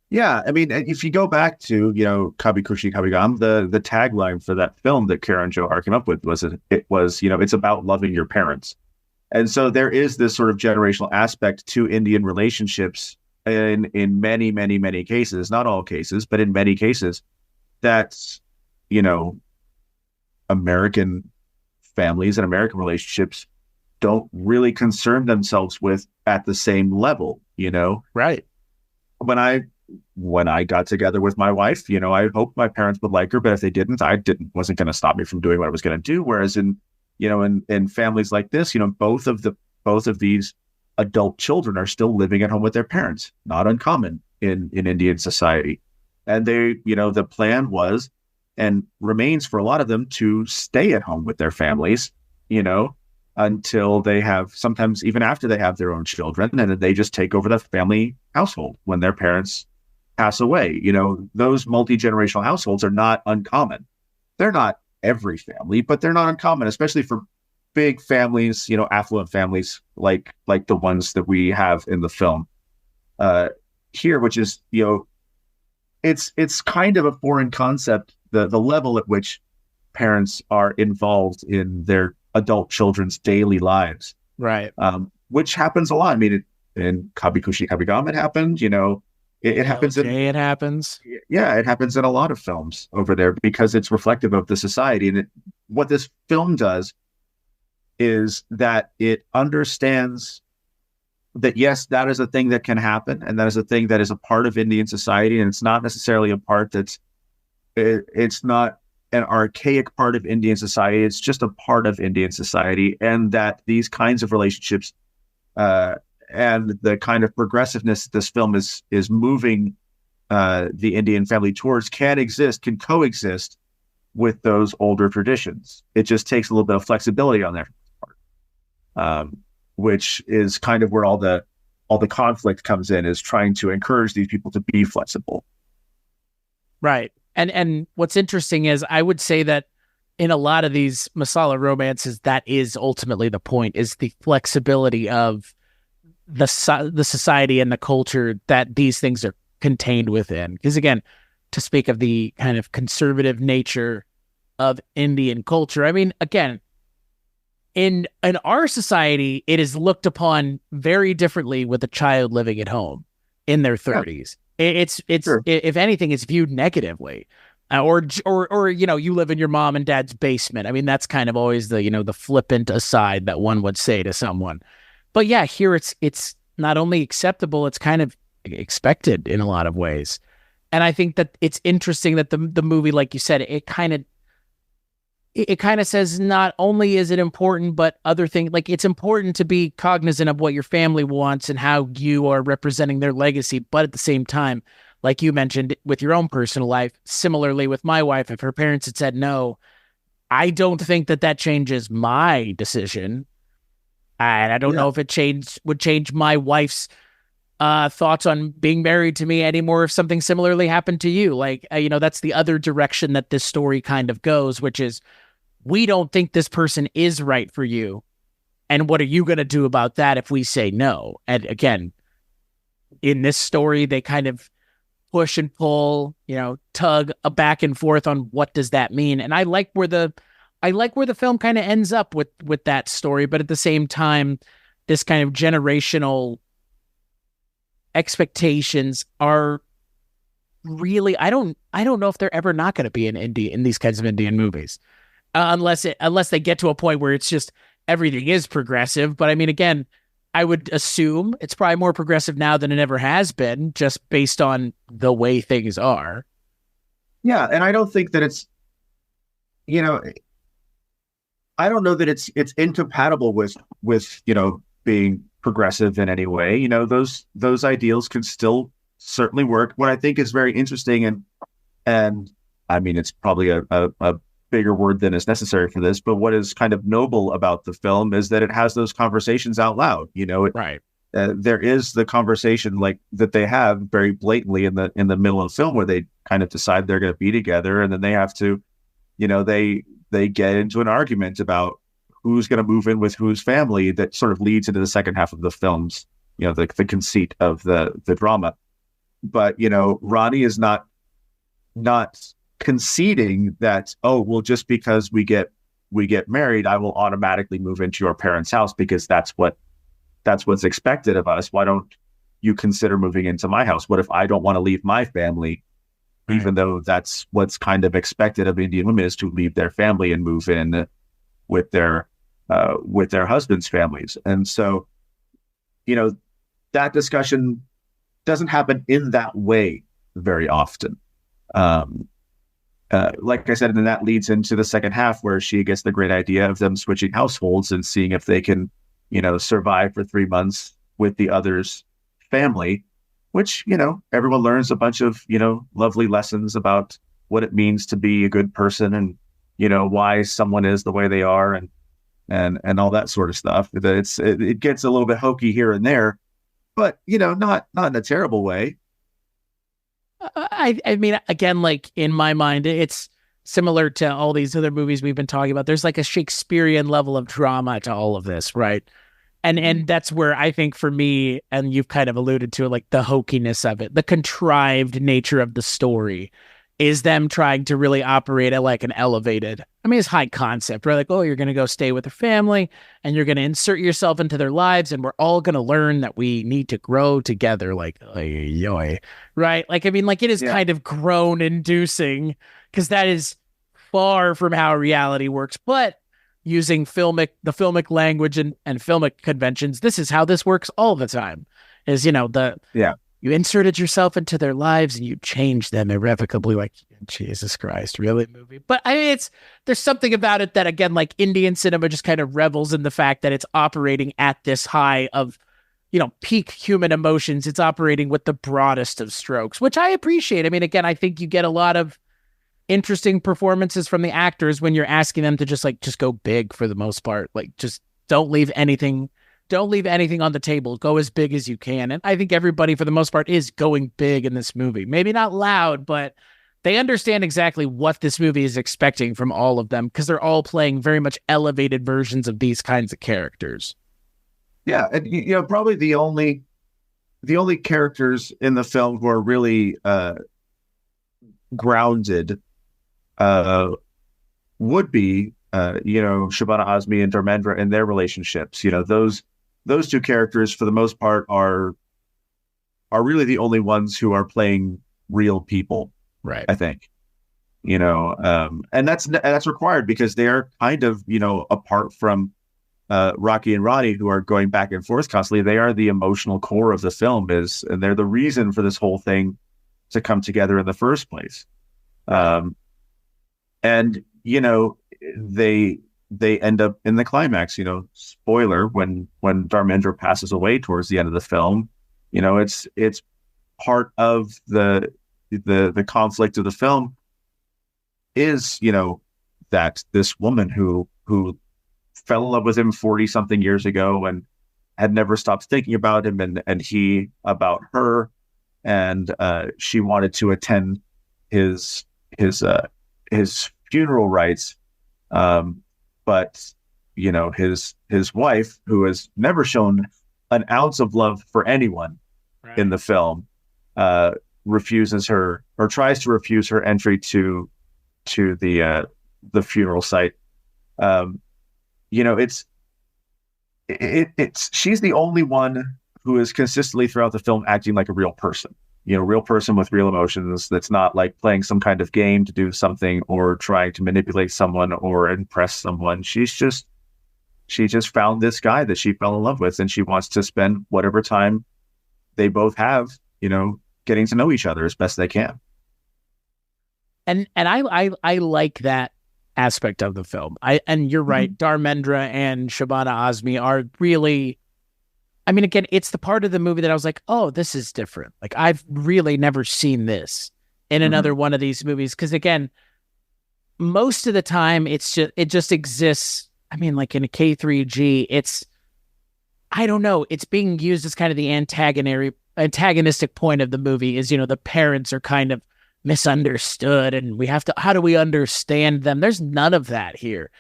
Yeah, I mean, if you go back to, Kabhi Khushi Kabhie Gham, the tagline for that film that Karan Johar came up with was, it's about loving your parents. And so there is this sort of generational aspect to Indian relationships in many, many, many cases, not all cases, but in many cases, that's, American families and American relationships don't really concern themselves with at the same level, Right. When I got together with my wife, I hoped my parents would like her, but if they didn't, wasn't going to stop me from doing what I was going to do. Whereas in families like this, both of these adult children are still living at home with their parents, not uncommon in Indian society. And they, the plan was and remains for a lot of them to stay at home with their families, until they have, sometimes even after they have their own children, and then they just take over the family household when their parents pass away. Those multi-generational households are not uncommon. They're not every family, but they're not uncommon, especially for big families, affluent families like the ones that we have in the film here, which is, it's kind of a foreign concept, the level at which parents are involved in their adult children's daily lives. Right. Which happens a lot. I mean, in Kabhi Khushi Kabhie Gham, it happened, it happens. It happens. Yeah, it happens in a lot of films over there because it's reflective of the society. And what this film does is that it understands that, yes, that is a thing that can happen. And that is a thing that is a part of Indian society. And it's not necessarily a part it's not an archaic part of Indian society. It's just a part of Indian society. And that these kinds of relationships, and the kind of progressiveness this film is moving the Indian family towards can coexist with those older traditions. It just takes a little bit of flexibility on their part, which is kind of where all the conflict comes in, is trying to encourage these people to be flexible. Right. And what's interesting is I would say that in a lot of these masala romances, that is ultimately the point, is the flexibility of the society and the culture that these things are contained within. Because again, to speak of the kind of conservative nature of Indian culture, I mean, again, in our society, it is looked upon very differently with a child living at home in their 30s. Yeah. It's sure. If anything, it's viewed negatively. Or you live in your mom and dad's basement. I mean, that's kind of always the flippant aside that one would say to someone. But yeah, here it's not only acceptable, it's kind of expected in a lot of ways. And I think that it's interesting that the movie, like you said, it kind of says not only is it important, but other things, like it's important to be cognizant of what your family wants and how you are representing their legacy. But at the same time, like you mentioned with your own personal life, similarly with my wife, if her parents had said no, I don't think that changes my decision. And I don't know if it would change my wife's thoughts on being married to me anymore if something similarly happened to you. Like, that's the other direction that this story kind of goes, which is, we don't think this person is right for you. And what are you going to do about that if we say no? And again, in this story, they kind of push and pull, tug a back and forth on what does that mean. And I like where the film kind of ends up with that story, but at the same time, this kind of generational expectations are really, I don't know if they're ever not going to be in these kinds of Indian movies, unless they get to a point where it's just everything is progressive. But I mean, again, I would assume it's probably more progressive now than it ever has been, just based on the way things are. Yeah, and I don't think that it's, I don't know that it's incompatible with being progressive in any way. Those ideals can still certainly work. What I think is very interesting, and I mean, it's probably a bigger word than is necessary for this, but what is kind of noble about the film is that it has those conversations out loud. Right. There is the conversation like that they have very blatantly in the middle of the film, where they kind of decide they're going to be together, and then they have to they get into an argument about who's going to move in with whose family that sort of leads into the second half of the film's, the conceit of the drama. But, Rani is not conceding that, oh, well, just because we get married, I will automatically move into your parents' house because that's what's expected of us. Why don't you consider moving into my house? What if I don't want to leave my family, even though that's what's kind of expected of Indian women, is to leave their family and move in with their husbands' families. And so, that discussion doesn't happen in that way very often. Like I said, and then that leads into the second half where she gets the great idea of them switching households and seeing if they can, survive for 3 months with the other's family, which, everyone learns a bunch of, lovely lessons about what it means to be a good person and, why someone is the way they are and all that sort of stuff. It gets a little bit hokey here and there, but, not in a terrible way. I mean, again, like in my mind, it's similar to all these other movies we've been talking about. There's like a Shakespearean level of drama to all of this, right? And that's where I think for me, and you've kind of alluded to it, like the hokiness of it, the contrived nature of the story is them trying to really operate at like an elevated, I mean, it's high concept, right? Like, oh, you're going to go stay with a family and you're going to insert yourself into their lives and we're all going to learn that we need to grow together. Like, yoy, right? Like, I mean, like it is kind of groan inducing because that is far from how reality works, but using the filmic language and filmic conventions, this is how this works all the time is, you inserted yourself into their lives and you changed them irrevocably. Like, Jesus Christ, really, movie? But I mean, there's something about it that, again, like Indian cinema just kind of revels in the fact that it's operating at this high of, peak human emotions. It's operating with the broadest of strokes, which I appreciate. I mean, again, I think you get a lot of interesting performances from the actors when you're asking them to just go big for the most part. Like, just don't leave anything on the table. Go as big as you can. And I think everybody, for the most part, is going big in this movie. Maybe not loud, but they understand exactly what this movie is expecting from all of them because they're all playing very much elevated versions of these kinds of characters. Yeah, and probably the only characters in the film who are really grounded would be Shabana Azmi and Dharmendra and their relationships. Those two characters, for the most part, are really the only ones who are playing real people, right? I think, and that's required because they are kind of, apart from Rocky and Rani, who are going back and forth constantly. They are the emotional core of the film, and they're the reason for this whole thing to come together in the first place. And they end up in the climax, spoiler, when Dharmendra passes away towards the end of the film, it's part of the conflict of the film is, that this woman who fell in love with him 40 something years ago and had never stopped thinking about him and he about her. And she wanted to attend his funeral rites. But his wife, who has never shown an ounce of love for anyone in the film, refuses her or tries to refuse her entry to the funeral site. She's the only one who is consistently throughout the film acting like a real person. Real person with real emotions that's not like playing some kind of game to do something or trying to manipulate someone or impress someone. She just found this guy that she fell in love with, and she wants to spend whatever time they both have, getting to know each other as best they can. And I like that aspect of the film. And you're right, Dharmendra and Shabana Azmi are really, I mean, again, it's the part of the movie that I was like, oh, this is different. Like, I've really never seen this in another one of these movies. Because again, most of the time it just exists. I mean, like in a K3G, I don't know, it's being used as kind of the antagonistic point of the movie is, the parents are kind of misunderstood and how do we understand them? There's none of that here.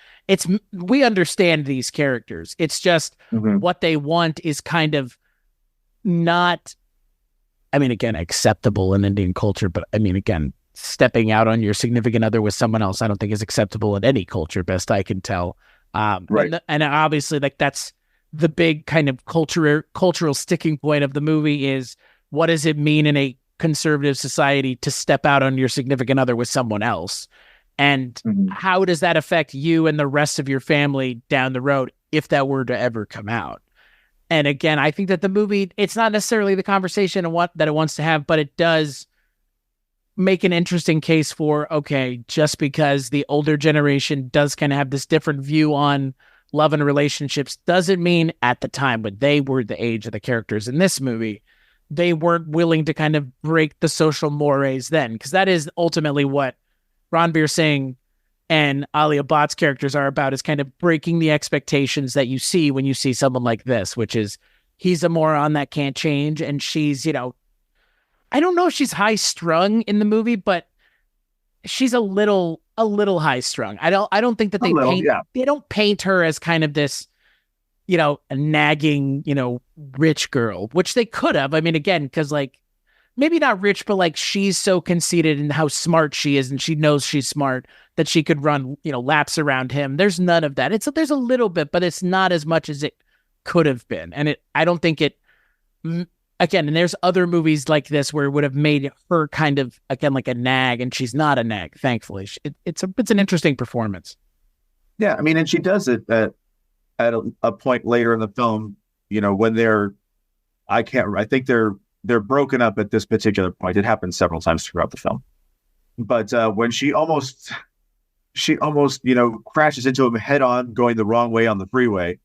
We understand these characters. It's just what they want is kind of not, I mean, again, acceptable in Indian culture, but I mean, again, stepping out on your significant other with someone else, I don't think is acceptable in any culture, best I can tell. Right. And obviously, like, that's the big kind of cultural sticking point of the movie is, what does it mean in a conservative society to step out on your significant other with someone else? And how does that affect you and the rest of your family down the road if that were to ever come out? And again, I think that the movie, it's not necessarily the conversation that it wants to have, but it does make an interesting case for, okay, just because the older generation does kind of have this different view on love and relationships, doesn't mean at the time when they were the age of the characters in this movie, they weren't willing to kind of break the social mores then. Because that is ultimately what Ranveer Singh and Alia Bhatt's characters are about, is kind of breaking the expectations that you see when you see someone like this, which is he's a moron that can't change. And she's, you know, I don't know if she's high strung in the movie, but she's a little high strung. I don't think that they don't paint her as kind of this, you know, a nagging, you know, rich girl, which they could have. I mean, again, because like, maybe not rich, but like, she's so conceited in how smart she is, and she knows she's smart, that she could run, you know, laps around him. There's none of that. There's a little bit, but it's not as much as it could have been. And I don't think it, again, and there's other movies like this where it would have made her kind of, again, like a nag, and she's not a nag, thankfully. It's an interesting performance. Yeah, I mean, and she does it at a point later in the film, you know, when I think they're broken up at this particular point. It happens several times throughout the film. But when she almost, you know, crashes into him head on, going the wrong way on the freeway,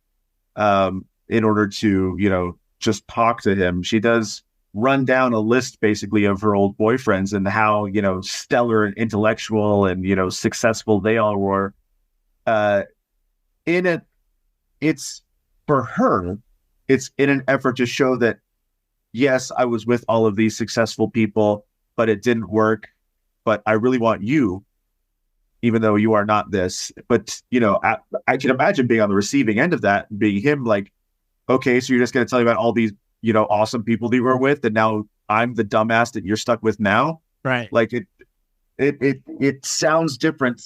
in order to, you know, just talk to him, she does run down a list basically of her old boyfriends and how, you know, stellar and intellectual and, you know, successful they all were. It's for her, it's in an effort to show that, yes, I was with all of these successful people, but it didn't work. But I really want you, even though you are not this. But, you know, I can imagine being on the receiving end of that, being him like, okay, so you're just going to tell me about all these, you know, awesome people that you were with, and now I'm the dumbass that you're stuck with now. Right. Like it sounds different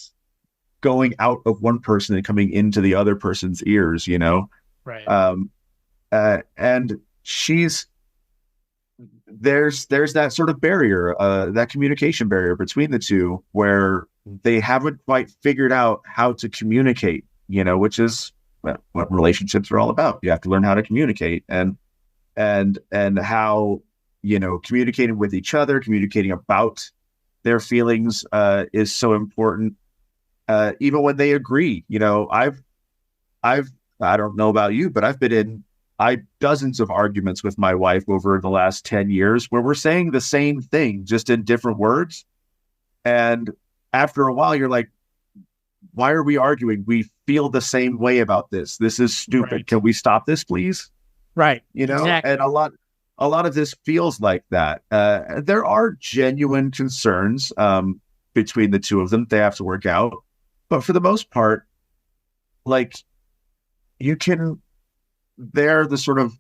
going out of one person and coming into the other person's ears, you know? Right. And there's that sort of barrier, that communication barrier between the two, where they haven't quite figured out how to communicate, you know, which is what relationships are all about. You have to learn how to communicate, and how, you know, communicating with each other, communicating about their feelings is so important. Even when they agree, you know, I don't know about you, but I've been in dozens of arguments with my wife over the last 10 years where we're saying the same thing, just in different words. And after a while, you're like, why are we arguing? We feel the same way about this. This is stupid. Right. Can we stop this, please? Right. You know, exactly. And a lot of this feels like that. There are genuine concerns between the two of them. They have to work out. But for the most part, like, they're the sort of,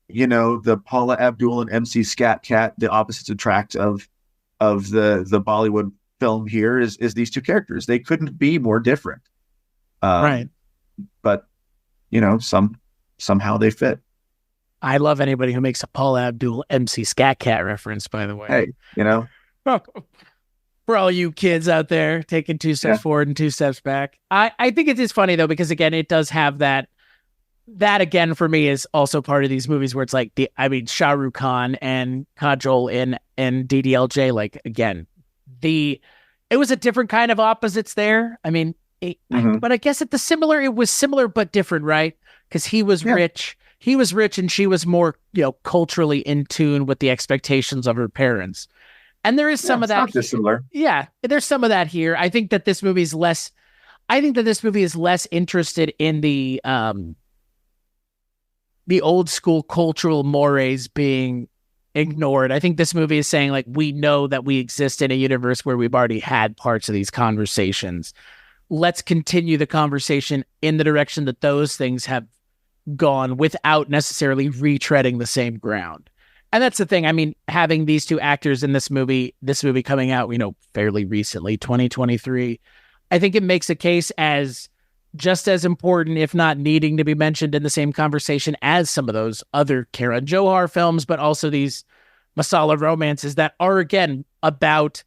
you know, the Paula Abdul and MC Scat Cat, the opposites attract of the Bollywood film here is these two characters. They couldn't be more different. Right. But, you know, somehow they fit. I love anybody who makes a Paula Abdul MC Scat Cat reference, by the way. Hey, you know. For all you kids out there taking 2 steps forward and 2 steps back. I think it is funny, though, because, again, it does have that again, for me, is also part of these movies where it's like, Shah Rukh Khan and Kajol and DDLJ, like, again, it was a different kind of opposites there. I mean, but I guess it was similar but different, right? Because he was rich. He was rich, and she was more, you know, culturally in tune with the expectations of her parents. And there is some of that. Not dissimilar. Yeah, there's some of that here. I think that this movie is less interested in the old school cultural mores being ignored. I think this movie is saying, like, we know that we exist in a universe where we've already had parts of these conversations. Let's continue the conversation in the direction that those things have gone without necessarily retreading the same ground. And that's the thing. I mean, having these two actors in this movie coming out, fairly recently, 2023, I think it makes a case as just as important, if not needing to be mentioned in the same conversation as some of those other Karan Johar films, but also these masala romances that are, again, about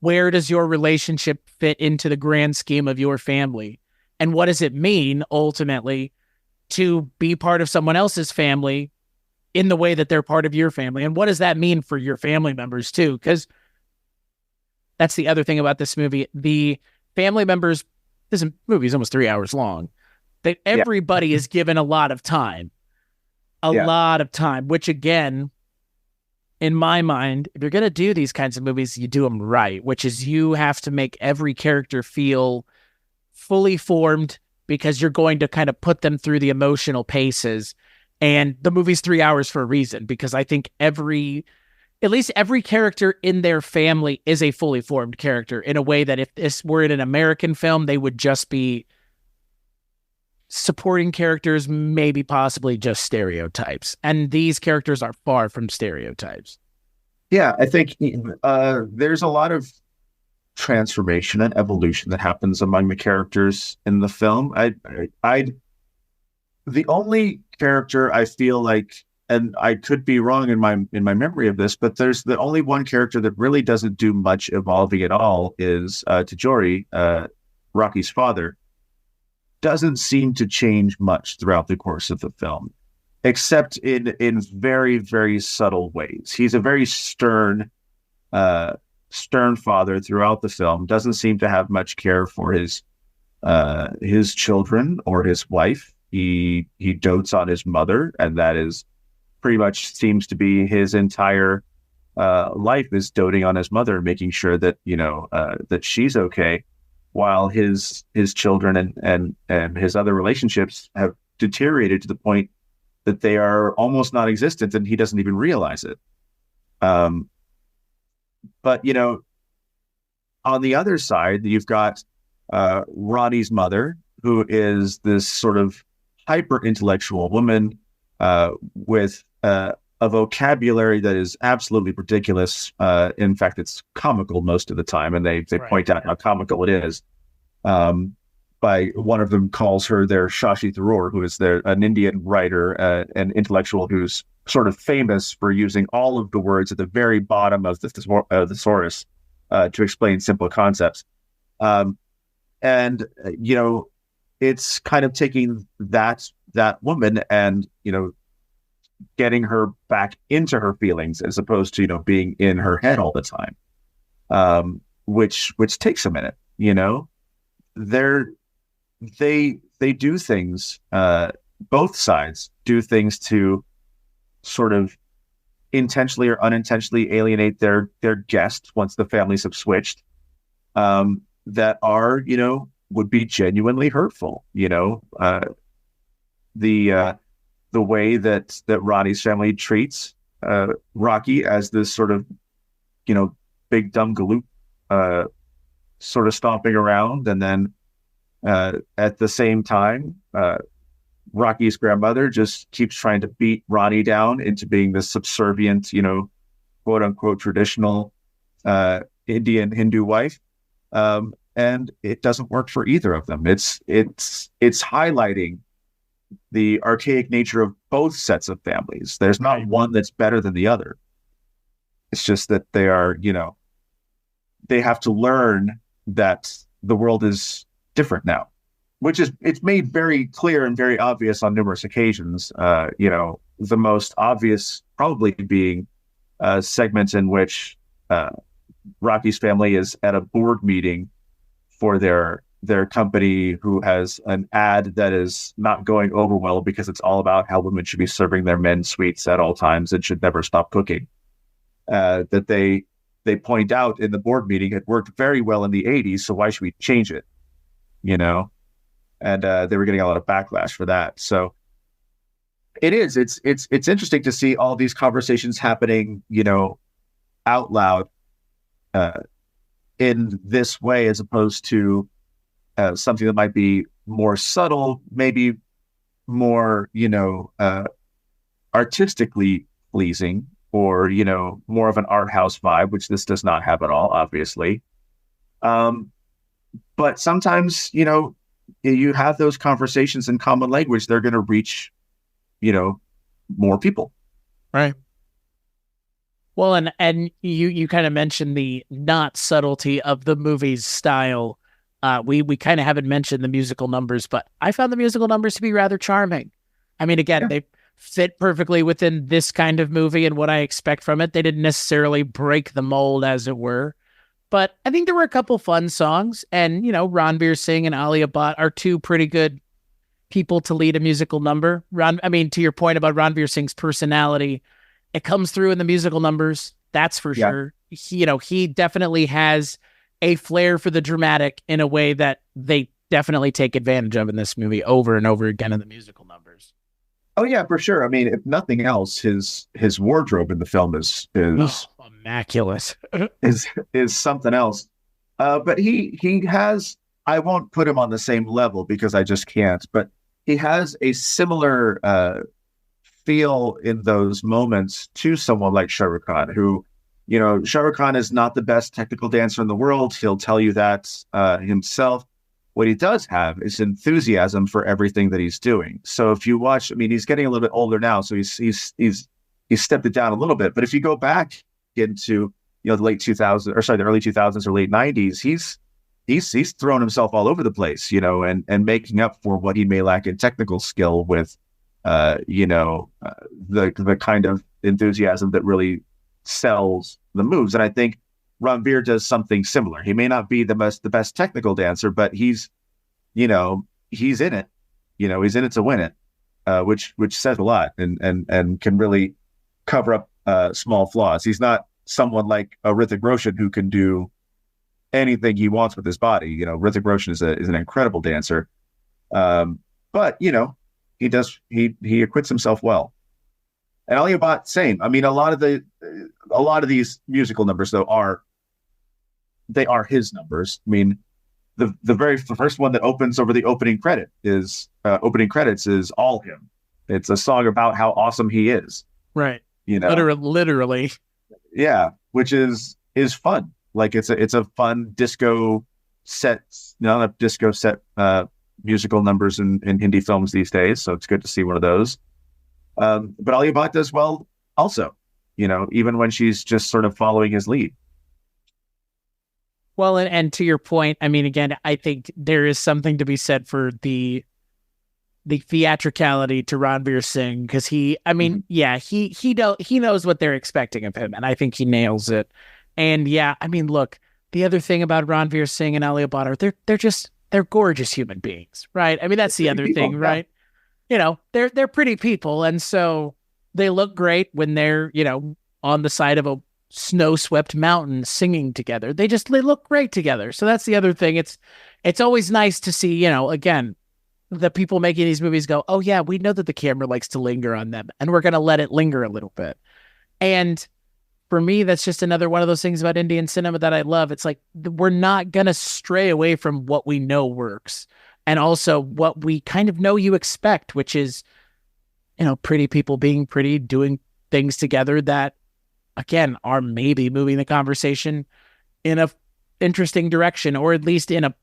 where does your relationship fit into the grand scheme of your family? And what does it mean, ultimately, to be part of someone else's family in the way that they're part of your family? And what does that mean for your family members, too? Because that's the other thing about this movie. The family members, this movie is almost 3 hours long, that everybody is given a lot of time. Lot of time, which, again, in my mind, if you're going to do these kinds of movies, you do them right, which is you have to make every character feel fully formed because you're going to kind of put them through the emotional paces. And the movie's 3 hours for a reason, because I think at least every character in their family is a fully formed character in a way that if this were in an American film, they would just be supporting characters, maybe possibly just stereotypes. And these characters are far from stereotypes. Yeah, I think there's a lot of transformation and evolution that happens among the characters in the film. The only character I feel like, and I could be wrong in my memory of this, but there's the only one character that really doesn't do much evolving at all is Tijori, Rocky's father. Doesn't seem to change much throughout the course of the film, except in very, very subtle ways. He's a very stern father throughout the film. Doesn't seem to have much care for his children or his wife. He dotes on his mother, and that is pretty much seems to be his entire life, is doting on his mother, making sure that that she's okay, while his children and his other relationships have deteriorated to the point that they are almost non-existent, and he doesn't even realize it. But on the other side, you've got Rani's mother, who is this sort of hyper-intellectual woman with a vocabulary that is absolutely ridiculous. In fact, it's comical most of the time, and they point out how comical it is. By one of them calls her their Shashi Tharoor, who is an Indian writer, an intellectual who's sort of famous for using all of the words at the very bottom of the thesaurus to explain simple concepts. It's kind of taking that woman and getting her back into her feelings as opposed to being in her head all the time, which takes a minute. They do things, both sides do things to sort of intentionally or unintentionally alienate their guests once the families have switched, that are would be genuinely hurtful. The way that Rani's family treats Rocky as this sort of big dumb galoot, sort of stomping around, and then at the same time Rocky's grandmother just keeps trying to beat Rani down into being this subservient, quote unquote traditional Indian Hindu wife, and it doesn't work for either of them. It's highlighting the archaic nature of both sets of families. There's not one that's better than the other. It's just that they are, they have to learn that the world is different now, it's made very clear and very obvious on numerous occasions. The most obvious probably being segments in which Rocky's family is at a board meeting for their company, who has an ad that is not going over well because it's all about how women should be serving their men sweets at all times and should never stop cooking. That they point out in the board meeting it worked very well in the 80s, so why should we change it? And they were getting a lot of backlash for that. So It is. It's interesting to see all these conversations happening, out loud, in this way, as opposed to something that might be more subtle, maybe more, artistically pleasing, or, more of an art house vibe, which this does not have at all, obviously. But sometimes, you have those conversations in common language, they're going to reach, more people. Right. Well, and you kind of mentioned the not subtlety of the movie's style. We kind of haven't mentioned the musical numbers, but I found the musical numbers to be rather charming. I mean, again, they fit perfectly within this kind of movie and what I expect from it. They didn't necessarily break the mold, as it were. But I think there were a couple fun songs, and, Ranveer Singh and Alia Bhatt are two pretty good people to lead a musical number. To your point about Ranveer Singh's personality, it comes through in the musical numbers. That's for sure. He definitely has a flair for the dramatic in a way that they definitely take advantage of in this movie over and over again in the musical numbers. Oh yeah, for sure. I mean, if nothing else, his wardrobe in the film is immaculate. is something else. But he has. I won't put him on the same level because I just can't. But he has a similar feel in those moments to someone like Shah Rukh Khan, who, Shah Rukh Khan is not the best technical dancer in the world. He'll tell you that himself. What he does have is enthusiasm for everything that he's doing. So if you watch, he's getting a little bit older now, so he's stepped it down a little bit. But if you go back into the late 2000s, or sorry, the early 2000s or late 90s, he's thrown himself all over the place, and making up for what he may lack in technical skill with, the kind of enthusiasm that really sells the moves. And I think Ranveer does something similar. He may not be the best technical dancer, but he's in it. He's in it to win it, which says a lot and can really cover up small flaws. He's not someone like a Hrithik Roshan who can do anything he wants with his body. Hrithik Roshan is an incredible dancer, but he acquits himself well. And Alia Bhatt, same. A lot of these musical numbers though are his numbers. The first one that opens over the opening credits is all him. It's a song about how awesome he is. Right. Literally. Yeah, which is fun. Like it's a fun disco set, not a disco set musical numbers in Hindi films these days. So it's good to see one of those. But Alia Bhatt does well also, even when she's just sort of following his lead. Well, and to your point, again, I think there is something to be said for the theatricality to Ranveer Singh, because he knows what they're expecting of him, and I think he nails it. And look, the other thing about Ranveer Singh and Alia Bhatt are they're gorgeous human beings, right? That's the other thing, right? They're pretty people, and so they look great when they're on the side of a snow-swept mountain singing together. They look great together. So that's the other thing. It's always nice to see, again, the people making these movies go, oh yeah, we know that the camera likes to linger on them, and we're going to let it linger a little bit. And for me, that's just another one of those things about Indian cinema that I love. It's like, we're not going to stray away from what we know works, and also what we kind of know you expect, which is, pretty people being pretty, doing things together that, again, are maybe moving the conversation in a interesting direction, or at least in a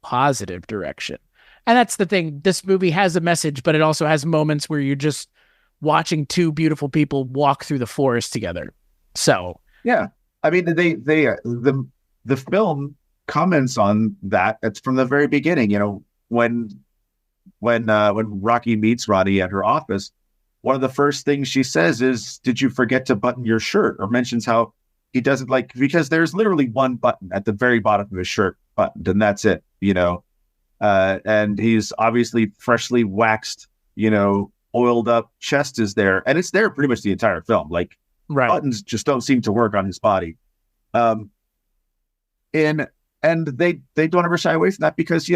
positive direction. And that's the thing. This movie has a message, but it also has moments where you're just watching two beautiful people walk through the forest together. So yeah, the film comments on that. It's from the very beginning. When Rocky meets Rani at her office, one of the first things she says is, "Did you forget to button your shirt?" Or mentions how he doesn't because there's literally one button at the very bottom of his shirt buttoned, and that's it. And he's obviously freshly waxed, oiled up chest is there, and it's there pretty much the entire film. Like, right. Buttons just don't seem to work on his body. And they don't ever shy away from that, because,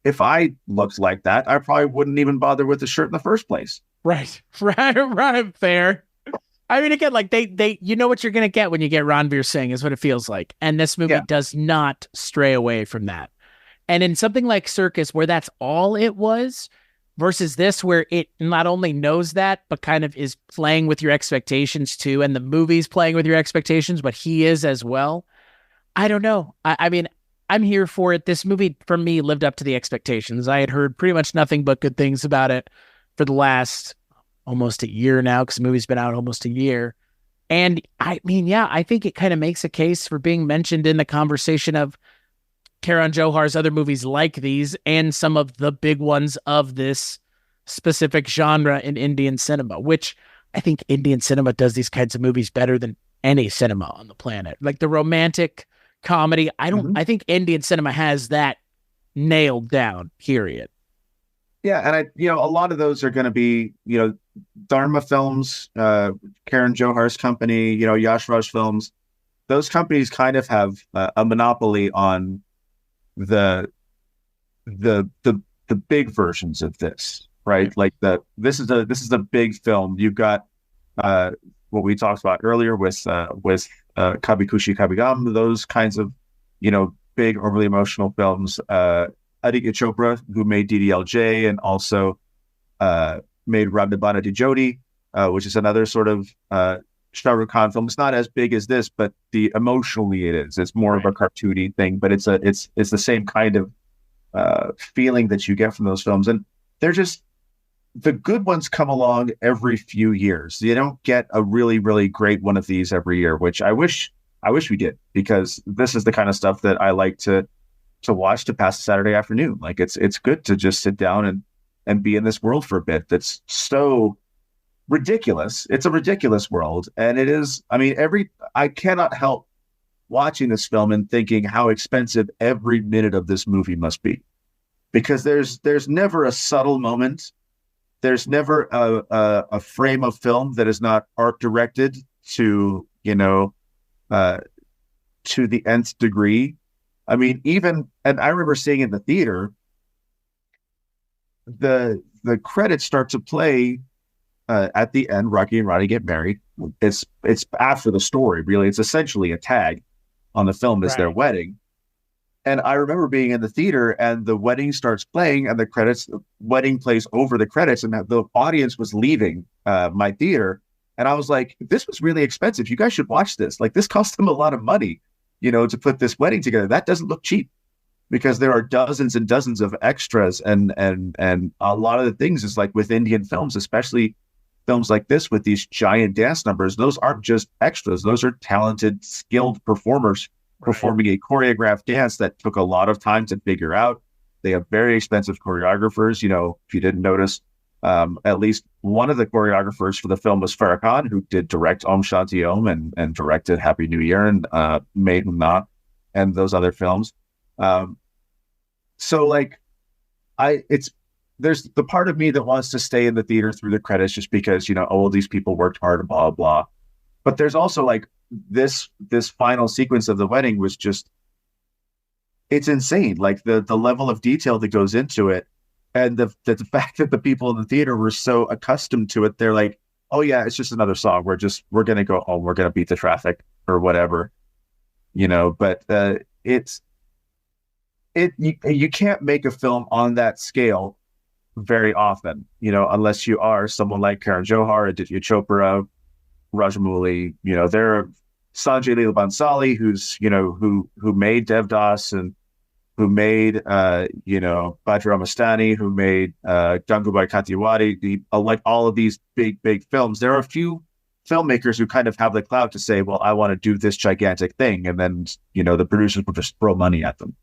if I looked like that, I probably wouldn't even bother with the shirt in the first place. Right. Fair. I mean, again, like they, you know what you're going to get when you get Ranveer Singh is what it feels like. And this movie does not stray away from that. And in something like Circus, where that's all it was, versus this, where it not only knows that, but kind of is playing with your expectations too. And the movie's playing with your expectations, but he is as well. I don't know. I mean, I'm here for it. This movie, for me, lived up to the expectations. I had heard pretty much nothing but good things about it for the last almost a year now, because the movie's been out almost a year. And I mean, yeah, I think it kind of makes a case for being mentioned in the conversation of Karan Johar's other movies like these and some of the big ones of this specific genre in Indian cinema, which I think Indian cinema does these kinds of movies better than any cinema on the planet. Like the romantic comedy, I think Indian cinema has that nailed down, period. Yeah, and a lot of those are going to be, Dharma Films, Karan Johar's company, Yash Raj Films. Those companies kind of have a monopoly on the big versions of this, right? Like this is a big film. You've got what we talked about earlier with Kabhi Khushi Kabhie Gham, those kinds of big overly emotional films. Aditya Chopra, who made DDLJ and also made Rabne Bana Di Jodi, which is another sort of Shah Rukh Khan film. It's not as big as this, but emotionally it is. It's more of a cartoony thing, but it's the same kind of feeling that you get from those films. And they're just, the good ones come along every few years. You don't get a really, really great one of these every year, which I wish we did, because this is the kind of stuff that I like to watch to pass a Saturday afternoon. Like it's good to just sit down and be in this world for a bit. That's so ridiculous. It's a ridiculous world. And it is, I mean, I cannot help watching this film and thinking how expensive every minute of this movie must be, because there's never a subtle moment. There's never a frame of film that is not art directed to the nth degree. I mean, and I remember seeing in the theater, the credits start to play at the end. Rocky and Rani get married. It's after the story, really. It's essentially a tag on the film as their wedding. And I remember being in the theater and the wedding starts playing and the wedding plays over the credits, and the audience was leaving my theater. And I was like, this was really expensive. You guys should watch this. Like, this cost them a lot of money, to put this wedding together. That doesn't look cheap, because there are dozens and dozens of extras and a lot of the things is like with Indian films, especially films like this with these giant dance numbers, those aren't just extras. Those are talented, skilled performers performing a choreographed dance that took a lot of time to figure out. They have very expensive choreographers. If you didn't notice, at least one of the choreographers for the film was Farah Khan, who did direct Om Shanti Om and directed Happy New Year and Made Not and those other films. So like, there's the part of me that wants to stay in the theater through the credits just because, these people worked hard, blah, blah. But there's also like this final sequence of the wedding was just, it's insane. Like the level of detail that goes into it. And the fact that the people in the theater were so accustomed to it, they're like, oh yeah, it's just another song. We're going to go home. We're going to beat the traffic or whatever, but you can't make a film on that scale very often, unless you are someone like Karan Johar, Aditya Chopra, Rajamouli, there are Sanjay Leela Bhansali, who's, who made Devdas and who made, Bajra Mastani, who made Gangubai Kathiawadi, like all of these big films. There are a few filmmakers who kind of have the clout to say, well, I want to do this gigantic thing. And then, the producers will just throw money at them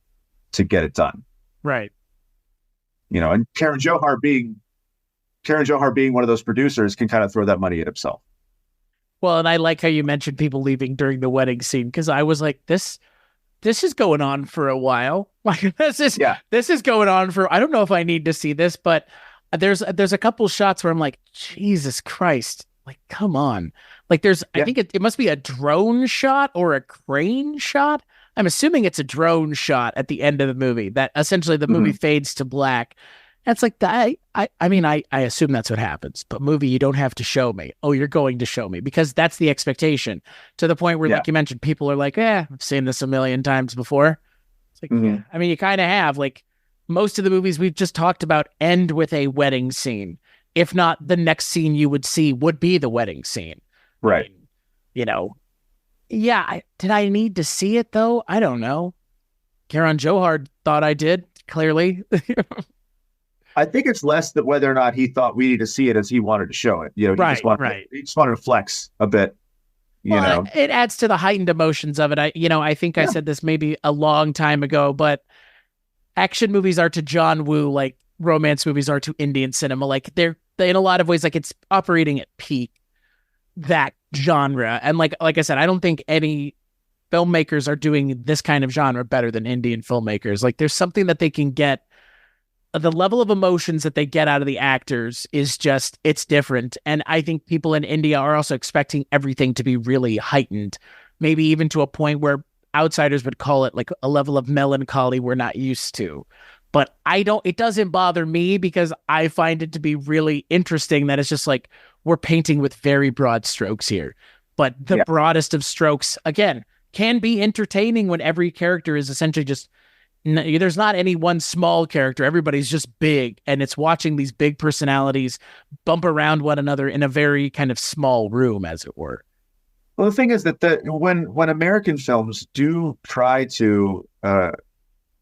to get it done. Right. And Karan Johar being one of those producers can kind of throw that money at himself. Well, and I like how you mentioned people leaving during the wedding scene, because I was like, this is going on for a while. Like this is going on for, I don't know if I need to see this, but there's a couple shots where I'm like, Jesus Christ, like, come on. Like I think it must be a drone shot or a crane shot. I'm assuming it's a drone shot at the end of the movie that essentially the movie fades to black. That's like I assume that's what happens. But movie, you don't have to show me. Oh, you're going to show me, because that's the expectation, to the point where, like you mentioned, people are like, I've seen this a million times before. It's like, yeah. I mean, you kind of have. Like, most of the movies we've just talked about end with a wedding scene. If not, the next scene you would see would be the wedding scene. Right. I mean, you know, did I need to see it though? I don't know. Karan Johar thought I did, clearly. I think it's less that whether or not he thought we need to see it as he wanted to show it. You know, he just wanted to flex a bit. You know, it adds to the heightened emotions of it. I think I said this maybe a long time ago, but action movies are to John Woo like romance movies are to Indian cinema. Like they're in a lot of ways, like it's operating at peak that genre. And like I said, I don't think any filmmakers are doing this kind of genre better than Indian filmmakers. Like there's something that they can get. The level of emotions that they get out of the actors is just, it's different. And I think people in India are also expecting everything to be really heightened, maybe even to a point where outsiders would call it like a level of melancholy we're not used to. But it doesn't bother me, because I find it to be really interesting that it's just like, we're painting with very broad strokes here. But the broadest of strokes, again, can be entertaining when every character is essentially just, there's not any one small character. Everybody's just big, and it's watching these big personalities bump around one another in a very kind of small room, as it were. Well, the thing is that when American films do try to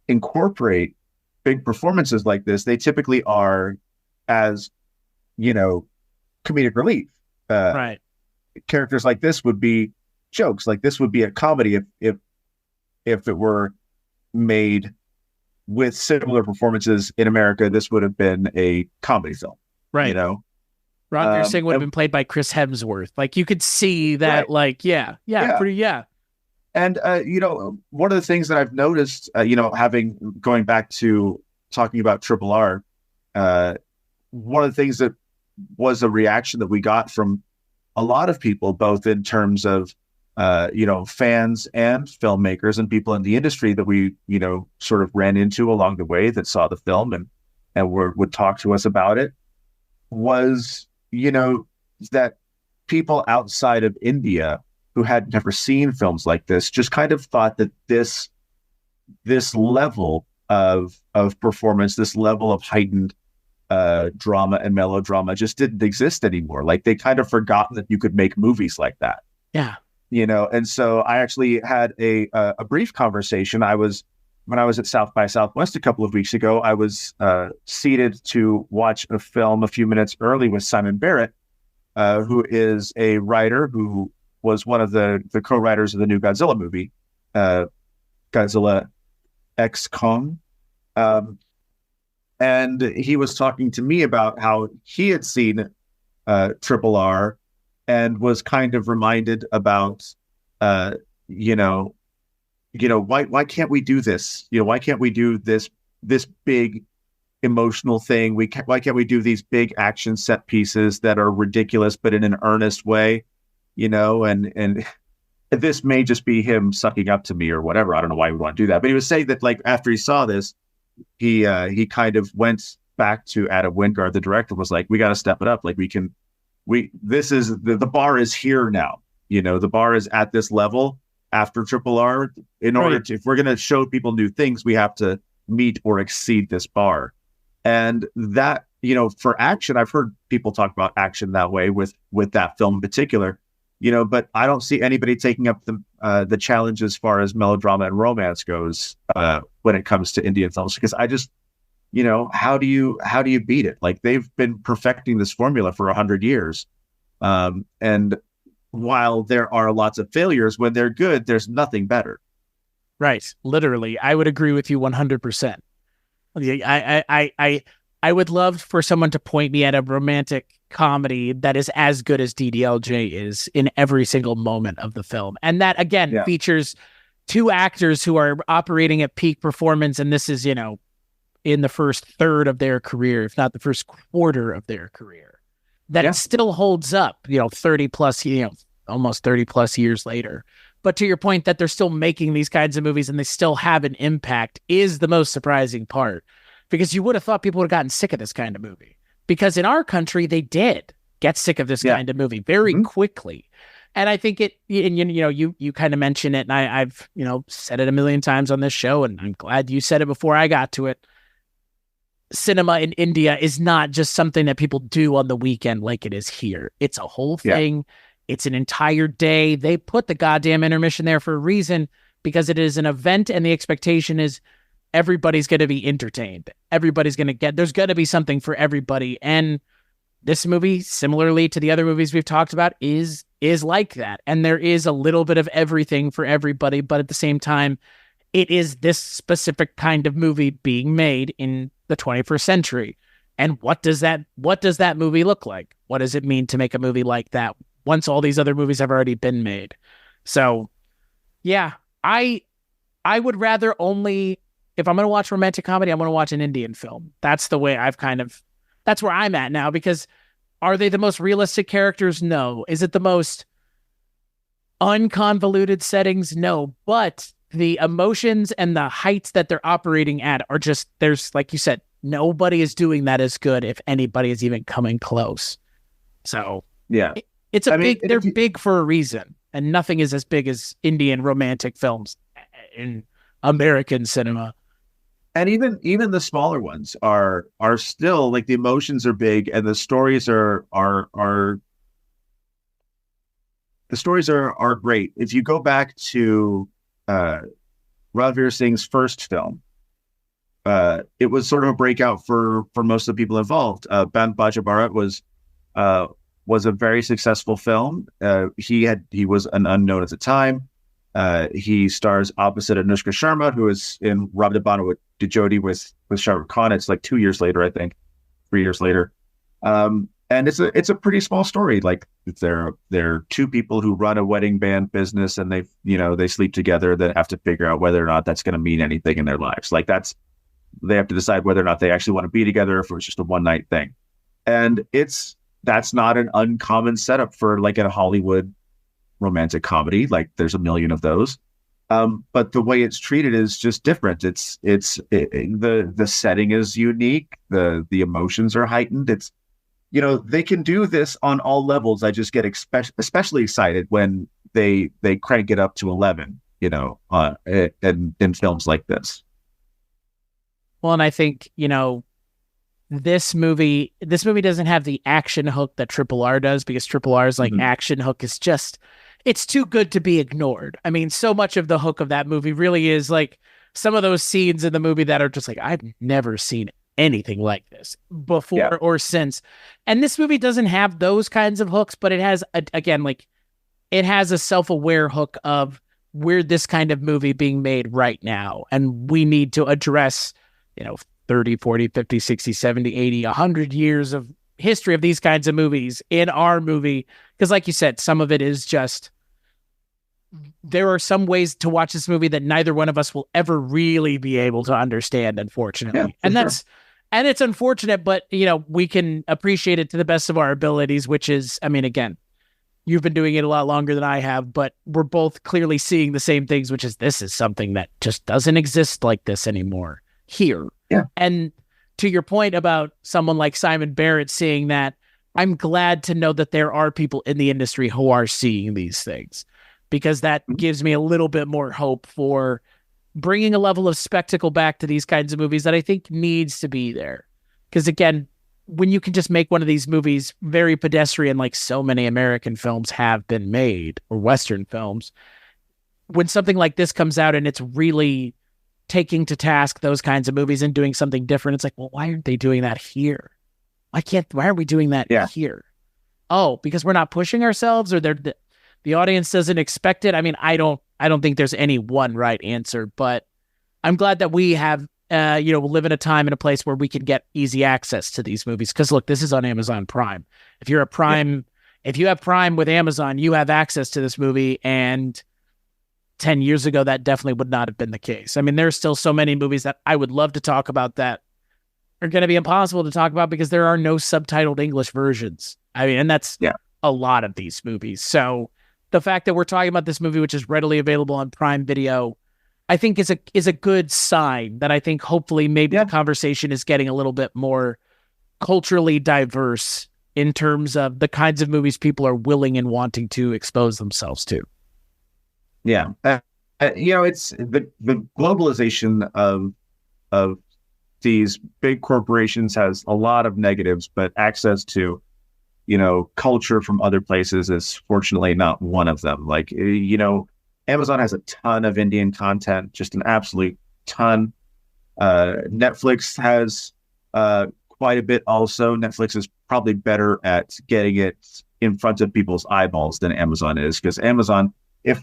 incorporate big performances like this, they typically are as, comedic relief. Right. Characters like this would be jokes. Like this would be a comedy if it were made with similar performances in America. This would have been a comedy film, right? Ranveer Singh would have been played by Chris Hemsworth. Like you could see that, right. And one of the things that I've noticed, going back to talking about Triple R, one of the things that was a reaction that we got from a lot of people, both in terms of fans and filmmakers and people in the industry that we, sort of ran into along the way that saw the film and would talk to us about it, was, that people outside of India who had never seen films like this just kind of thought that this level of performance, this level of heightened drama and melodrama just didn't exist anymore. Like they kind of forgotten that you could make movies like that. Yeah. And so I actually had a brief conversation. When I was at South by Southwest a couple of weeks ago, I was seated to watch a film a few minutes early with Simon Barrett, who is a writer who was one of the co-writers of the new Godzilla movie, Godzilla X Kong. And he was talking to me about how he had seen Triple R and was kind of reminded about, why can't we do this? Why can't we do this big emotional thing? Why can't we do these big action set pieces that are ridiculous but in an earnest way? And this may just be him sucking up to me or whatever. I don't know why he would want to do that. But he was saying that like after he saw this, he kind of went back to Adam Wingard, the director, was like, we got to step it up. Like this is the bar is here now. The bar is at this level after Triple R. In order to, if we're going to show people new things, we have to meet or exceed this bar. And that, for action, I've heard people talk about action that way with that film in particular, but I don't see anybody taking up the challenge as far as melodrama and romance goes when it comes to Indian films, because I just, how do you beat it? Like they've been perfecting this formula for 100 years. And while there are lots of failures, when they're good, there's nothing better. Right. Literally. I would agree with you 100%. I would love for someone to point me at a romantic comedy that is as good as DDLJ is in every single moment of the film. And that, again, features two actors who are operating at peak performance. And this is, in the first third of their career, if not the first quarter of their career, that it still holds up, 30 plus, almost 30 plus years later. But to your point that they're still making these kinds of movies and they still have an impact is the most surprising part. because you would have thought people would have gotten sick of this kind of movie. Because in our country, they did get sick of this kind of movie very quickly. And I think you kind of mentioned it, and I've said it a million times on this show, and I'm glad you said it before I got to it. Cinema in India is not just something that people do on the weekend like it is here. It's a whole thing. It's an entire day. They put the goddamn intermission there for a reason, because it is an event, and the expectation is everybody's going to be entertained. Everybody's going to there's going to be something for everybody. And this movie, similarly to the other movies we've talked about, is like that. And there is a little bit of everything for everybody, but at the same time, it is this specific kind of movie being made in the 21st century. And what does that movie look like? What does it mean to make a movie like that once all these other movies have already been made? So, yeah, I would rather only, if I'm going to watch romantic comedy, I'm going to watch an Indian film. That's the way that's where I'm at now, because are they the most realistic characters? No. Is it the most unconvoluted settings? No. But the emotions and the heights that they're operating at are just, there's, like you said, nobody is doing that as good, if anybody is even coming close. So, yeah, they're big for a reason, and nothing is as big as Indian romantic films in American cinema. And even the smaller ones are still, like, the emotions are big, and the stories are great. If you go back to Ranveer Singh's first film, it was sort of a breakout for most of the people involved. Band Baja Bharat was a very successful film. He was an unknown at the time. He stars opposite Anushka Sharma, who is in Rab Dabana with Dijoti with Shah Rukh Khan. It's like 2 years later, I think, 3 years later. And it's a pretty small story. Like, they're two people who run a wedding band business, and they sleep together, that have to figure out whether or not that's going to mean anything in their lives. Like, they have to decide whether or not they actually want to be together, or if it was just a one night thing. And that's not an uncommon setup for, like, a Hollywood romantic comedy. Like, there's a million of those. But the way it's treated is just different. The setting is unique. The emotions are heightened. It's, they can do this on all levels. I just get especially excited when they crank it up to 11, in films like this. Well, and I think, this movie doesn't have the action hook that Triple R does, because Triple R's action hook is just, it's too good to be ignored. I mean, so much of the hook of that movie really is like some of those scenes in the movie that are just like, I've never seen anything like this before or since. And this movie doesn't have those kinds of hooks, but it has, it has a self-aware hook of, we're this kind of movie being made right now, and we need to address, 30, 40, 50, 60, 70, 80, 100 years of history of these kinds of movies in our movie. Because like you said, some of it is just, there are some ways to watch this movie that neither one of us will ever really be able to understand, unfortunately. And it's unfortunate, but, we can appreciate it to the best of our abilities, which is, I mean, again, you've been doing it a lot longer than I have, but we're both clearly seeing the same things, which is, this is something that just doesn't exist like this anymore here. Yeah. And to your point about someone like Simon Barrett seeing that, I'm glad to know that there are people in the industry who are seeing these things, because that gives me a little bit more hope for bringing a level of spectacle back to these kinds of movies that I think needs to be there. Because again, when you can just make one of these movies very pedestrian, like so many American films have been made, or Western films, when something like this comes out and it's really taking to task those kinds of movies and doing something different, it's like, well, why aren't they doing that here? Why aren't we doing that here? Oh, because we're not pushing ourselves, or the audience doesn't expect it. I mean, I don't think there's any one right answer, but I'm glad that we have, live in a time and a place where we can get easy access to these movies. Because look, this is on Amazon Prime. If you're a Prime, if you have Prime with Amazon, you have access to this movie. And 10 years ago, that definitely would not have been the case. I mean, there's still so many movies that I would love to talk about that are going to be impossible to talk about because there are no subtitled English versions. I mean, and that's a lot of these movies. So the fact that we're talking about this movie, which is readily available on Prime Video, I think is a good sign that I think hopefully maybe the conversation is getting a little bit more culturally diverse in terms of the kinds of movies people are willing and wanting to expose themselves to. Yeah. It's the globalization of these big corporations has a lot of negatives, but access to, culture from other places is fortunately not one of them. Like, Amazon has a ton of Indian content, just an absolute ton. Netflix has quite a bit also. Netflix is probably better at getting it in front of people's eyeballs than Amazon is, because Amazon, if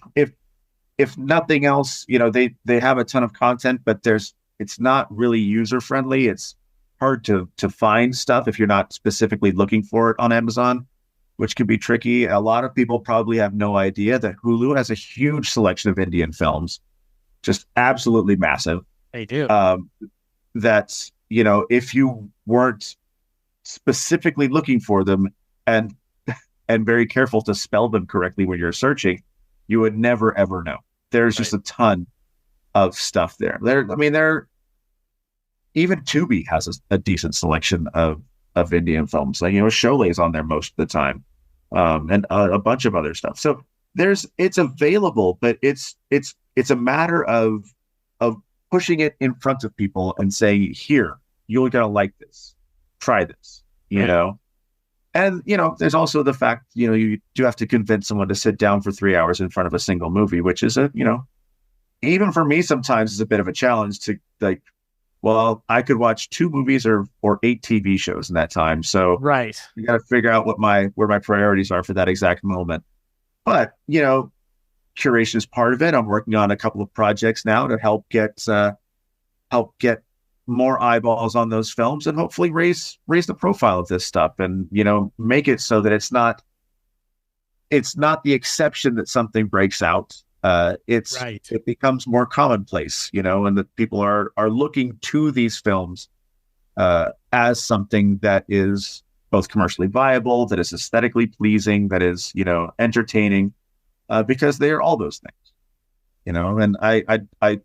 nothing else, they have a ton of content, but it's not really user friendly. It's hard to find stuff if you're not specifically looking for it on Amazon, which can be tricky. A lot of people probably have no idea that Hulu has a huge selection of Indian films, just absolutely massive. They do. That, if you weren't specifically looking for them and very careful to spell them correctly when you're searching, you would never, ever know. There's just a ton of stuff there. Even Tubi has a decent selection of Indian films. Like, Sholay's on there most of the time, and a bunch of other stuff. So it's available, but it's a matter of pushing it in front of people and saying, here, you're gonna like this, try this, know. And there's also the fact you do have to convince someone to sit down for 3 hours in front of a single movie, which is even for me sometimes is a bit of a challenge to, like, well, I could watch 2 movies or 8 TV shows in that time. So right, you got to figure out where my priorities are for that exact moment. But curation is part of it. I'm working on a couple of projects now to help get more eyeballs on those films and hopefully raise the profile of this stuff and make it so that it's not the exception that something breaks out. It becomes more commonplace, and that people are looking to these films as something that is both commercially viable, that is aesthetically pleasing, that is entertaining, because they are all those things, and I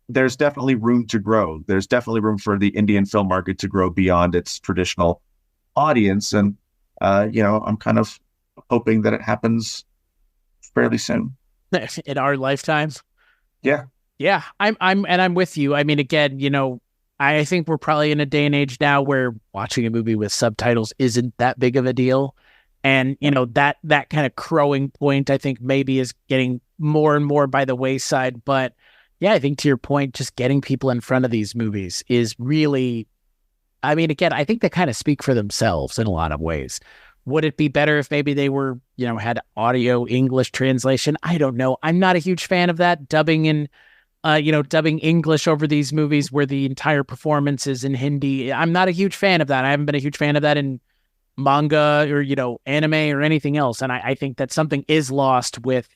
there's definitely room to grow. There's definitely room for the Indian film market to grow beyond its traditional audience. And, I'm kind of hoping that it happens fairly soon. In our lifetime. Yeah. Yeah. I'm with you. I mean, again, I think we're probably in a day and age now where watching a movie with subtitles isn't that big of a deal. And, that kind of crowing point, I think maybe is getting more and more by the wayside. But yeah, I think to your point, just getting people in front of these movies is really, I mean, again, I think they kind of speak for themselves in a lot of ways. Would it be better if maybe they were, had audio English translation? I don't know. I'm not a huge fan of that. Dubbing English over these movies where the entire performance is in Hindi. I'm not a huge fan of that. I haven't been a huge fan of that in manga or, anime or anything else. And I think that something is lost with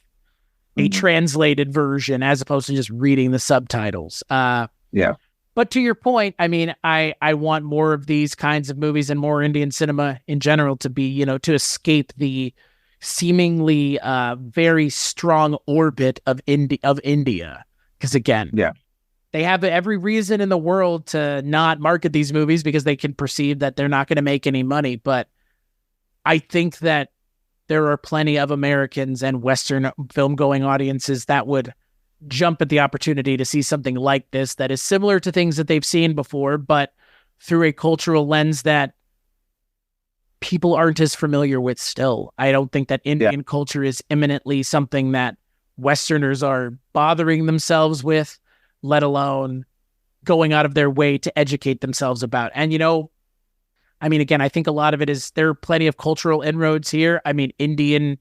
a translated version as opposed to just reading the subtitles. Yeah. But to your point, I mean, I want more of these kinds of movies and more Indian cinema in general to be, to escape the seemingly very strong orbit of India. Because again, they have every reason in the world to not market these movies because they can perceive that they're not going to make any money. But I think that there are plenty of Americans and Western film-going audiences that would jump at the opportunity to see something like this that is similar to things that they've seen before, but through a cultural lens that people aren't as familiar with still. I don't think that Indian culture is imminently something that Westerners are bothering themselves with, let alone going out of their way to educate themselves about. And, I mean, again, I think a lot of it is there are plenty of cultural inroads here. I mean, Indian,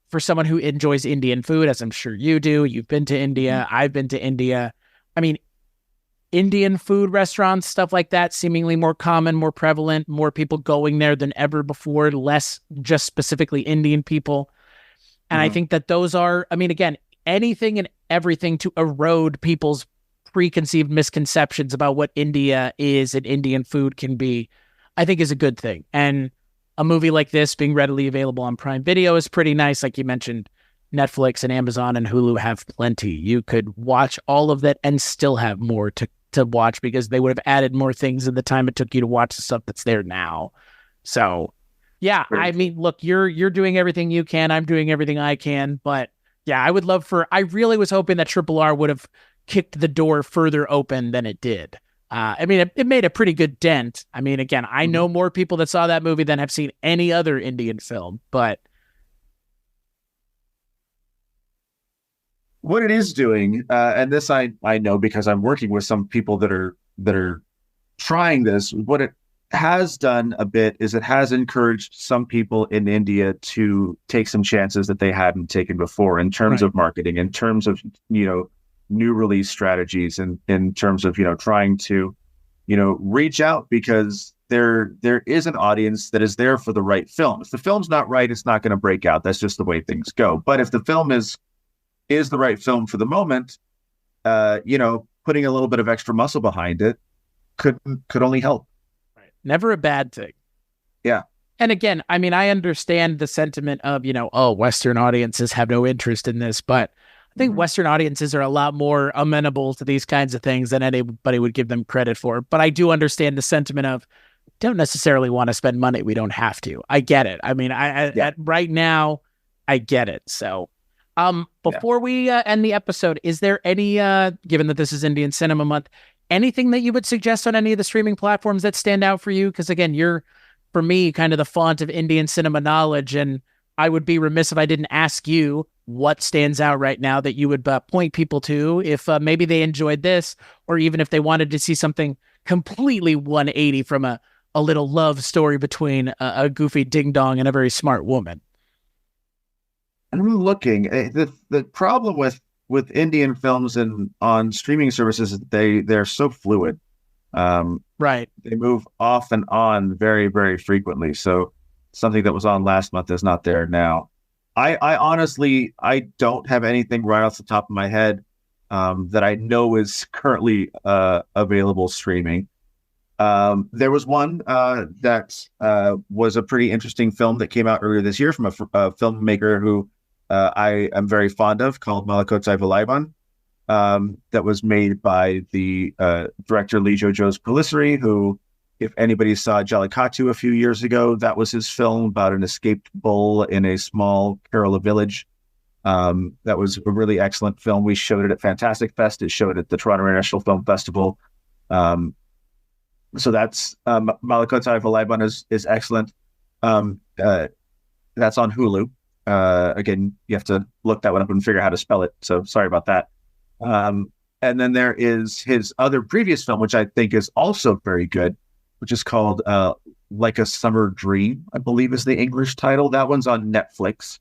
for someone who enjoys Indian food, as I'm sure you do, you've been to India, I've been to India. I mean, Indian food restaurants, stuff like that, seemingly more common, more prevalent, more people going there than ever before, less just specifically Indian people. And I think that those are, I mean, again, anything and everything to erode people's preconceived misconceptions about what India is and Indian food can be, I think is a good thing. And a movie like this being readily available on Prime Video is pretty nice. Like you mentioned, Netflix and Amazon and Hulu have plenty. You could watch all of that and still have more to watch because they would have added more things in the time it took you to watch the stuff that's there now. So, yeah, I mean, look, you're doing everything you can. I'm doing everything I can. But yeah, I really was hoping that Triple R would have kicked the door further open than it did. I mean, it made a pretty good dent. I mean, again, I know more people that saw that movie than have seen any other Indian film, but what it is doing, and this I know because I'm working with some people that are trying this. What it has done a bit is it has encouraged some people in India to take some chances that they hadn't taken before in terms of marketing, in terms of, new release strategies, and in terms of, trying to, reach out, because there is an audience that is there for the right film. If the film's not right, it's not going to break out. That's just the way things go. But if the film is the right film for the moment, putting a little bit of extra muscle behind it could only help. Right. Never a bad thing. Yeah. And again, I mean, I understand the sentiment of, Western audiences have no interest in this, but I think Western audiences are a lot more amenable to these kinds of things than anybody would give them credit for. But I do understand the sentiment of, don't necessarily want to spend money. We don't have to. I get it. I mean, right now, I get it. So before we end the episode, is there any, given that this is Indian Cinema Month, anything that you would suggest on any of the streaming platforms that stand out for you? Because again, you're, for me, kind of the font of Indian cinema knowledge, and I would be remiss if I didn't ask you what stands out right now that you would point people to if maybe they enjoyed this, or even if they wanted to see something completely 180 from a little love story between a goofy ding-dong and a very smart woman. I'm looking. The problem with Indian films and on streaming services is they're so fluid. Right. They move off and on very, very frequently. So something that was on last month is not there now. I honestly, I don't have anything right off the top of my head that I know is currently available streaming. There was one that was a pretty interesting film that came out earlier this year from a filmmaker who I am very fond of, called Malakotai Valaiban, that was made by the director Lijo Jose Pellicer, who, if anybody saw Jallikattu a few years ago, that was his film about an escaped bull in a small Kerala village. That was a really excellent film. We showed it at Fantastic Fest. It showed at the Toronto International Film Festival. So that's Malakotai Valaiban is excellent. That's on Hulu. Again, you have to look that one up and figure out how to spell it. So sorry about that. And then there is his other previous film, which I think is also very good, which is called Like a Summer Dream, I believe is the English title. That one's on Netflix.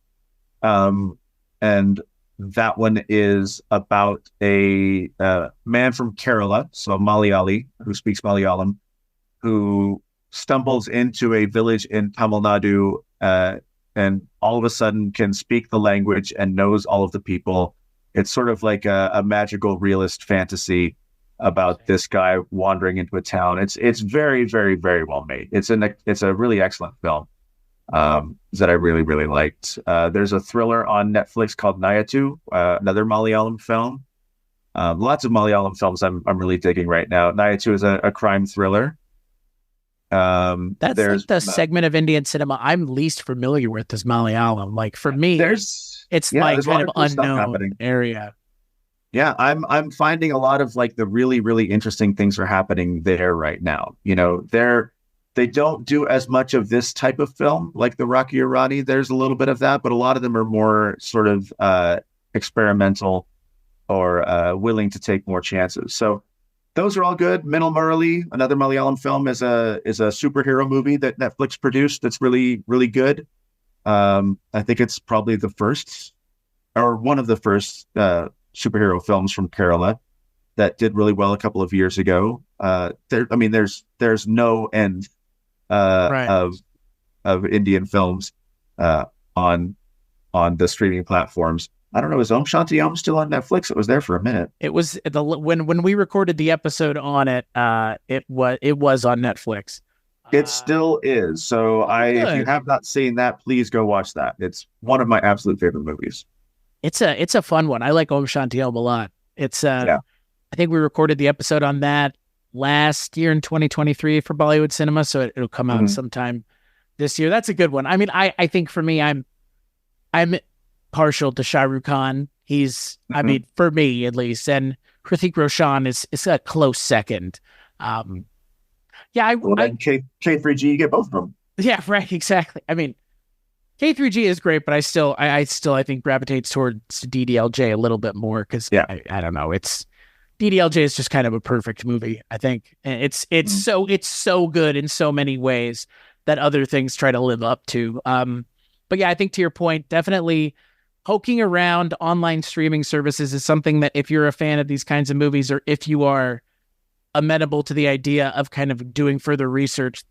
And that one is about a man from Kerala, so Malayali, who speaks Malayalam, who stumbles into a village in Tamil Nadu and all of a sudden can speak the language and knows all of the people. It's sort of like a magical realist fantasy about this guy wandering into a town. It's very, very, very well made. It's a really excellent film that I really, really liked. There's a thriller on Netflix called Nayatu, another Malayalam film. Lots of Malayalam films I'm really digging right now. Nayatu is a crime thriller. That's like the segment of Indian cinema I'm least familiar with is Malayalam. Like for me, it's my kind of unknown area. Yeah, I'm finding a lot of like the really, really interesting things are happening there right now. They don't do as much of this type of film like the Rocky or Rani. There's a little bit of that, but a lot of them are more sort of experimental or willing to take more chances. So those are all good. Minal Murali, another Malayalam film, is a superhero movie that Netflix produced that's really, really good. I think it's probably the first or one of the first superhero films from Kerala that did really well a couple of years ago. There's no end of Indian films on the streaming platforms. I don't know, is Om Shanti Om still on Netflix? It was there for a minute. It was when we recorded the episode on it. It was on Netflix. It still is. So if you have not seen that, please go watch that. It's one of my absolute favorite movies. it's a fun one. I like Om Shanti Om a lot. It's I think we recorded the episode on that last year in 2023 for Bollywood Cinema, so it'll come out sometime this year. That's a good one. I mean, I think for me, I'm partial to Shah Rukh Khan. He's, I mean, for me at least, and Hrithik Roshan is a close second. Then K3G, you get both of them. Yeah, right, exactly. I mean, K3G is great, but I still I think gravitates towards DDLJ a little bit more because I don't know, it's DDLJ is just kind of a perfect movie. I think it's so good in so many ways that other things try to live up to. But yeah, I think to your point, definitely poking around online streaming services is something that if you're a fan of these kinds of movies, or if you are amenable to the idea of kind of doing further research,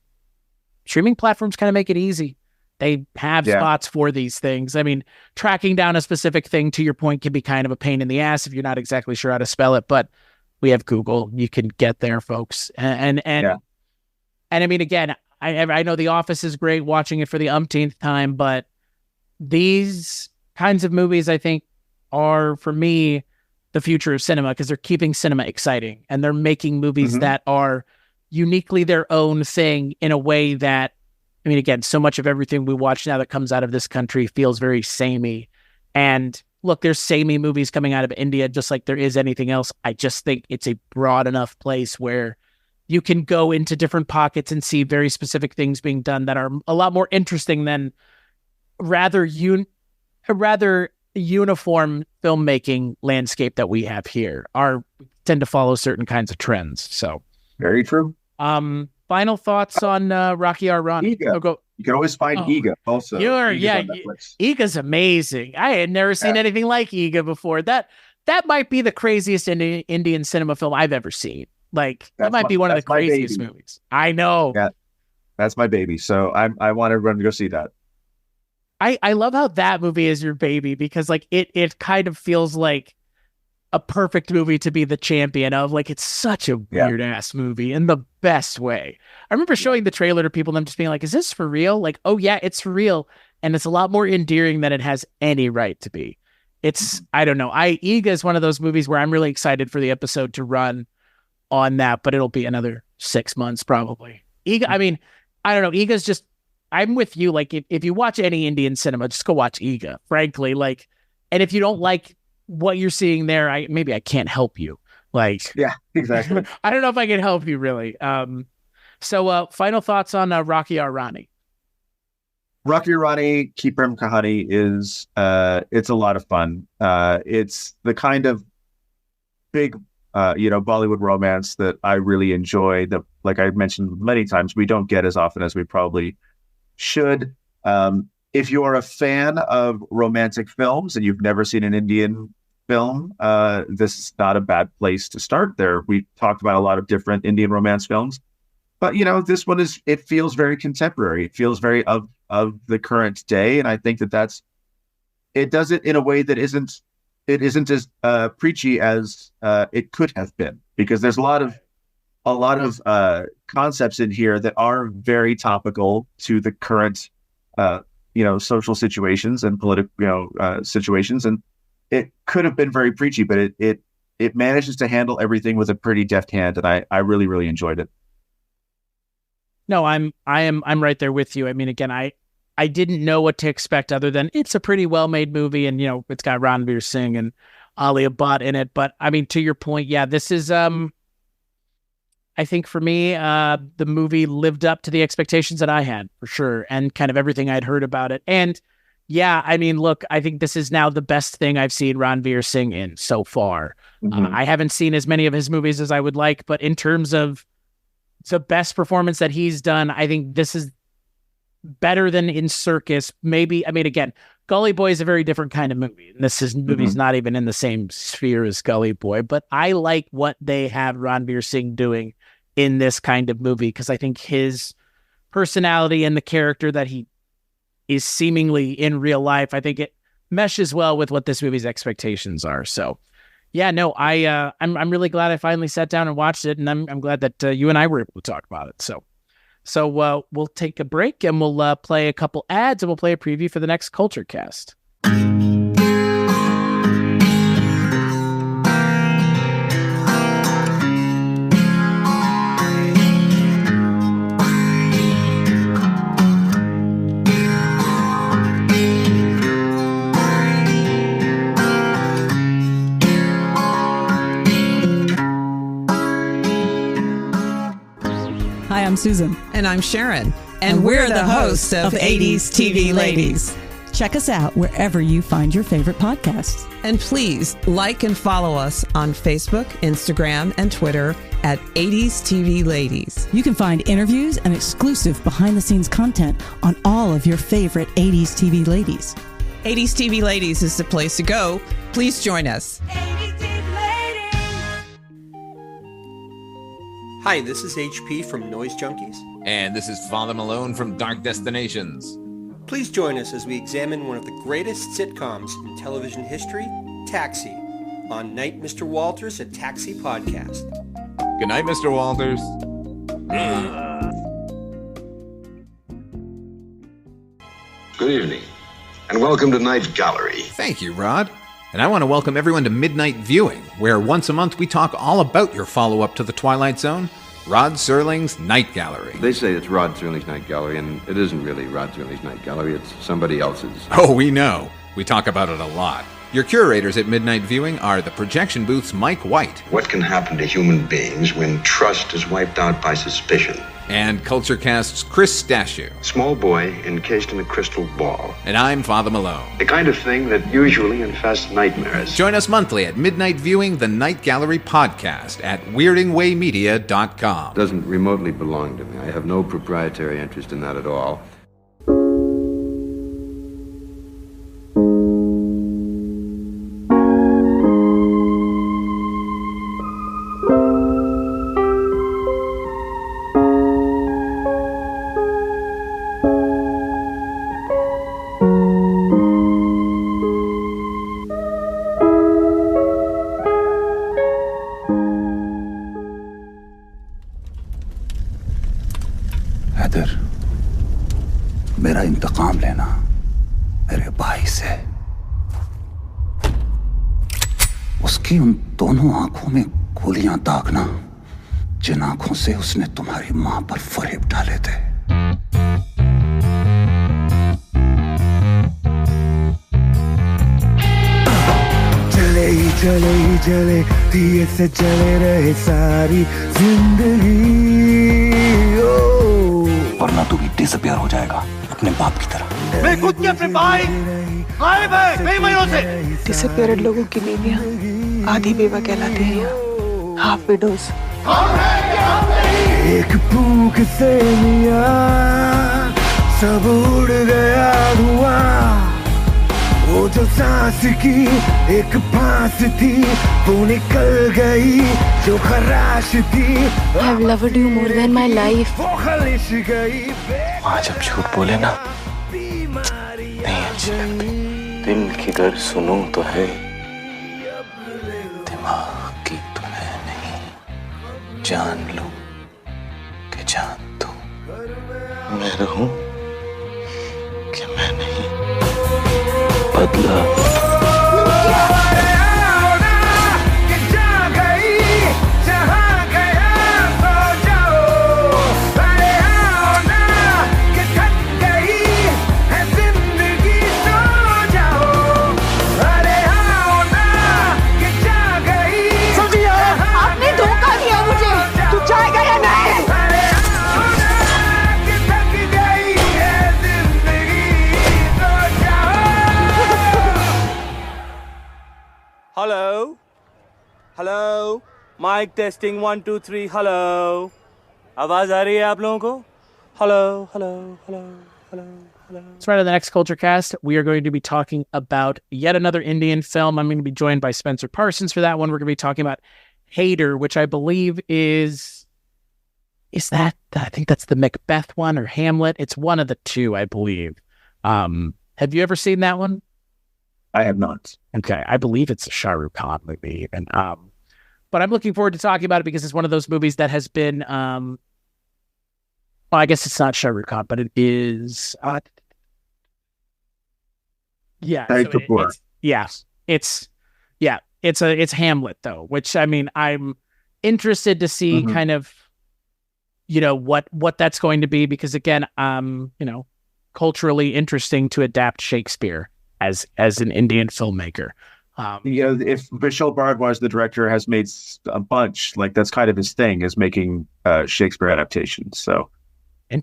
streaming platforms kind of make it easy. They have spots for these things. I mean, tracking down a specific thing, to your point, can be kind of a pain in the ass if you're not exactly sure how to spell it, but we have Google. You can get there, folks. And I mean, again, I know The Office is great, watching it for the umpteenth time, but these kinds of movies, I think, are, for me, the future of cinema, because they're keeping cinema exciting and they're making movies that are uniquely their own thing in a way that, I mean, again, so much of everything we watch now that comes out of this country feels very samey. And look, there's samey movies coming out of India, just like there is anything else. I just think it's a broad enough place where you can go into different pockets and see very specific things being done that are a lot more interesting than rather uniform filmmaking landscape that we have here. We tend to follow certain kinds of trends. So very true. Final thoughts on Rocky R. Rani? You can always find Iga also. Iga's amazing. I had never seen anything like Iga before. That might be the craziest Indian cinema film I've ever seen. Like, that might be one of the craziest movies. I know. Yeah, that's my baby. So I want everyone to go see that. I love how that movie is your baby, because like it kind of feels like a perfect movie to be the champion of. Like, it's such a weird ass movie in the best way. I remember showing the trailer to people and them just being like, is this for real? Like, oh yeah, it's for real. And it's a lot more endearing than it has any right to be. It's, I don't know. Iga is one of those movies where I'm really excited for the episode to run on that, but it'll be another 6 months probably. Iga, I mean, I don't know. Iga's just, I'm with you. Like, if you watch any Indian cinema, just go watch Iga, frankly. Like, and if you don't like what you're seeing there, maybe I can't help you. Like, yeah, exactly. I don't know if I can help you really. So final thoughts on Rocky R. Rani. Rocky Rani, Ki Prem Kahaani is it's a lot of fun. It's the kind of big Bollywood romance that I really enjoy, that, like I mentioned many times, we don't get as often as we probably should. If you're a fan of romantic films and you've never seen an Indian film, this is not a bad place to start. We talked about a lot of different Indian romance films, but this one it feels very contemporary. It feels very of the current day, and I think that it does it in a way that isn't as preachy as it could have been, because there's a lot of concepts in here that are very topical to the current social situations and political situations, and it could have been very preachy, but it manages to handle everything with a pretty deft hand, and I really, really enjoyed it. No, I'm right there with you. I mean, again, I didn't know what to expect other than it's a pretty well-made movie, and it's got Ranveer Singh and Alia Bhatt in it. But I mean, to your point, yeah, this is I think for me, the movie lived up to the expectations that I had, for sure, and kind of everything I'd heard about it. And yeah, I mean, look, I think this is now the best thing I've seen Ranveer Singh in so far. I haven't seen as many of his movies as I would like, but in terms of the best performance that he's done, I think this is better than in Circus. Maybe, I mean, again, Gully Boy is a very different kind of movie. And this movie's not even in the same sphere as Gully Boy, but I like what they have Ranveer Singh doing in this kind of movie, because I think his personality and the character that he is seemingly in real life, I think it meshes well with what this movie's expectations are. So yeah, no, I'm really glad I finally sat down and watched it, and I'm glad that you and I were able to talk about it. So we'll take a break and we'll play a couple ads, and we'll play a preview for the next Kulturecast. Susan. And I'm Sharon. And we're the hosts of 80s TV Ladies. Check us out wherever you find your favorite podcasts. And please like and follow us on Facebook, Instagram, and Twitter at 80s TV Ladies. You can find interviews and exclusive behind-the-scenes content on all of your favorite 80s TV ladies. 80s TV Ladies is the place to go. Please join us. Hi, this is HP from Noise Junkies. And this is Father Malone from Dark Destinations. Please join us as we examine one of the greatest sitcoms in television history, Taxi, on Night Mr. Walters, a Taxi podcast. Good night, Mr. Walters. Good evening, and welcome to Night Gallery. Thank you, Rod. And I want to welcome everyone to Midnight Viewing, where once a month we talk all about your follow-up to The Twilight Zone, Rod Serling's Night Gallery. They say it's Rod Serling's Night Gallery, and it isn't really Rod Serling's Night Gallery, it's somebody else's. Oh, we know. We talk about it a lot. Your curators at Midnight Viewing are the projection booth's Mike White. What can happen to human beings when trust is wiped out by suspicion? And Kulturecast's Chris Stachiw. Small boy encased in a crystal ball. And I'm Father Malone. The kind of thing that usually infests nightmares. Join us monthly at Midnight Viewing, the Night Gallery podcast at weirdingwaymedia.com. Doesn't remotely belong to me. I have no proprietary interest in that at all. मेरा इंतकाम लेना मेरे भाई से उसकी उन दोनों आंखों में गोलियां दागना जिन आंखों से उसने तुम्हारी मां पर फरेब डाले थे चले ही चले दिए से चले रहे सारी जिंदगी वरना तू भी डिसअपियर हो जाएगा अपने बाप की तरह मैं खुद के अपने भाई गायब है कई महीनों से डिसअपियर्ड लोगों की बीवियां आधी बेवा कहलाती हैं यहाँ हाफ विडोज एक फूंक से मियां सब उड़ गया धुआं वो जो सांस की एक फांस थी वो निकल गई जो खराश थी I've loved you more than my life. वो खलिश गई आज जब झूठ बोले ना नहीं अच्छी लगती दिल की गर सुनो तो है दिमाग की तुम्हें नहीं जान लो कि जान दो मैं रहूं कि मैं नहीं बदला Hello? Hello? Mic testing 1 2 3 hello. आवाज आ रही है आप लोगों को? Hello, hello, hello, hello, hello. So right on the next Kulturecast, we are going to be talking about yet another Indian film. I'm going to be joined by Spencer Parsons for that one. We're going to be talking about Hater, which I believe is that, I think that's the Macbeth one or Hamlet. It's one of the two, I believe. Have you ever seen that one? I have not. Okay. I believe it's a Shah Rukh Khan movie. And, but I'm looking forward to talking about it because it's one of those movies that has been, well, I guess it's not Shah Rukh Khan, but it is, yeah. It's Hamlet though, which I mean, I'm interested to see kind of, you know, what that's going to be, because again, you know, culturally interesting to adapt Shakespeare as an Indian filmmaker. If Michel Bardwaj, the director, has made a bunch, like that's kind of his thing, is making Shakespeare adaptations. So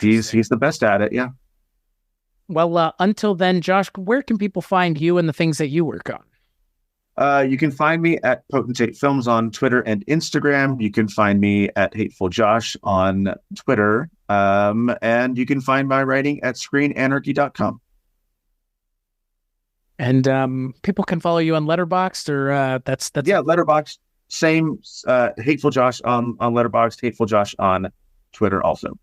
he's the best at it. Yeah. Well, until then, Josh, where can people find you and the things that you work on? You can find me at Potentate Films on Twitter and Instagram. You can find me at Hateful Josh on Twitter. And you can find my writing at screenanarchy.com. And people can follow you on Letterboxd, or that's Letterboxd. Same Hateful Josh on Letterboxd, Hateful Josh on Twitter also.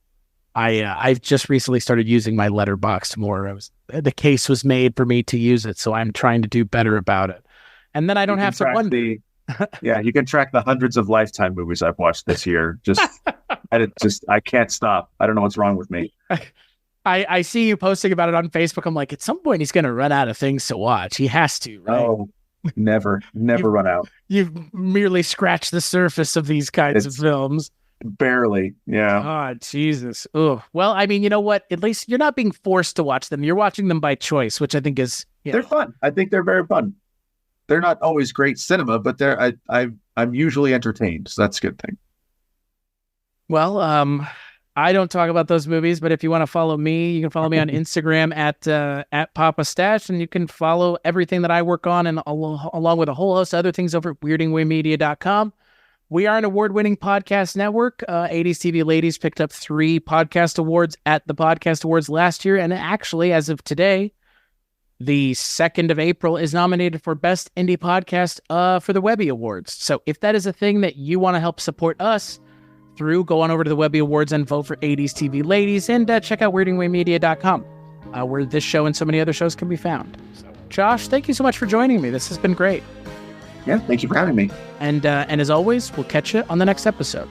I've just recently started using my Letterboxd more. The case was made for me to use it, so I'm trying to do better about it. And then I don't have to wonder. You can track the hundreds of Lifetime movies I've watched this year. I can't stop. I don't know what's wrong with me. I see you posting about it on Facebook. I'm like, at some point he's going to run out of things to watch. He has to, right? Oh, never run out. You've merely scratched the surface of these kinds of films. Barely, yeah. Oh, Jesus. Oh, well, I mean, you know what? At least you're not being forced to watch them. You're watching them by choice, which I think is they're fun. I think they're very fun. They're not always great cinema, but I'm usually entertained, so that's a good thing. Well, I don't talk about those movies, but if you want to follow me, you can follow me on Instagram at Papa Stash, and you can follow everything that I work on, and along with a whole host of other things over at weirdingwaymedia.com. We are an award-winning podcast network. 80s TV Ladies picked up 3 podcast awards at the Podcast Awards last year, and actually, as of today, the 2nd of April is nominated for Best Indie Podcast for the Webby Awards. So if that is a thing that you want to help support us through, go on over to the Webby Awards and vote for 80s TV Ladies, and check out weirdingwaymedia.com, where this show and so many other shows can be found. So, Josh, thank you so much for joining me. This has been great. Yeah, thank you for having me. And as always, we'll catch you on the next episode.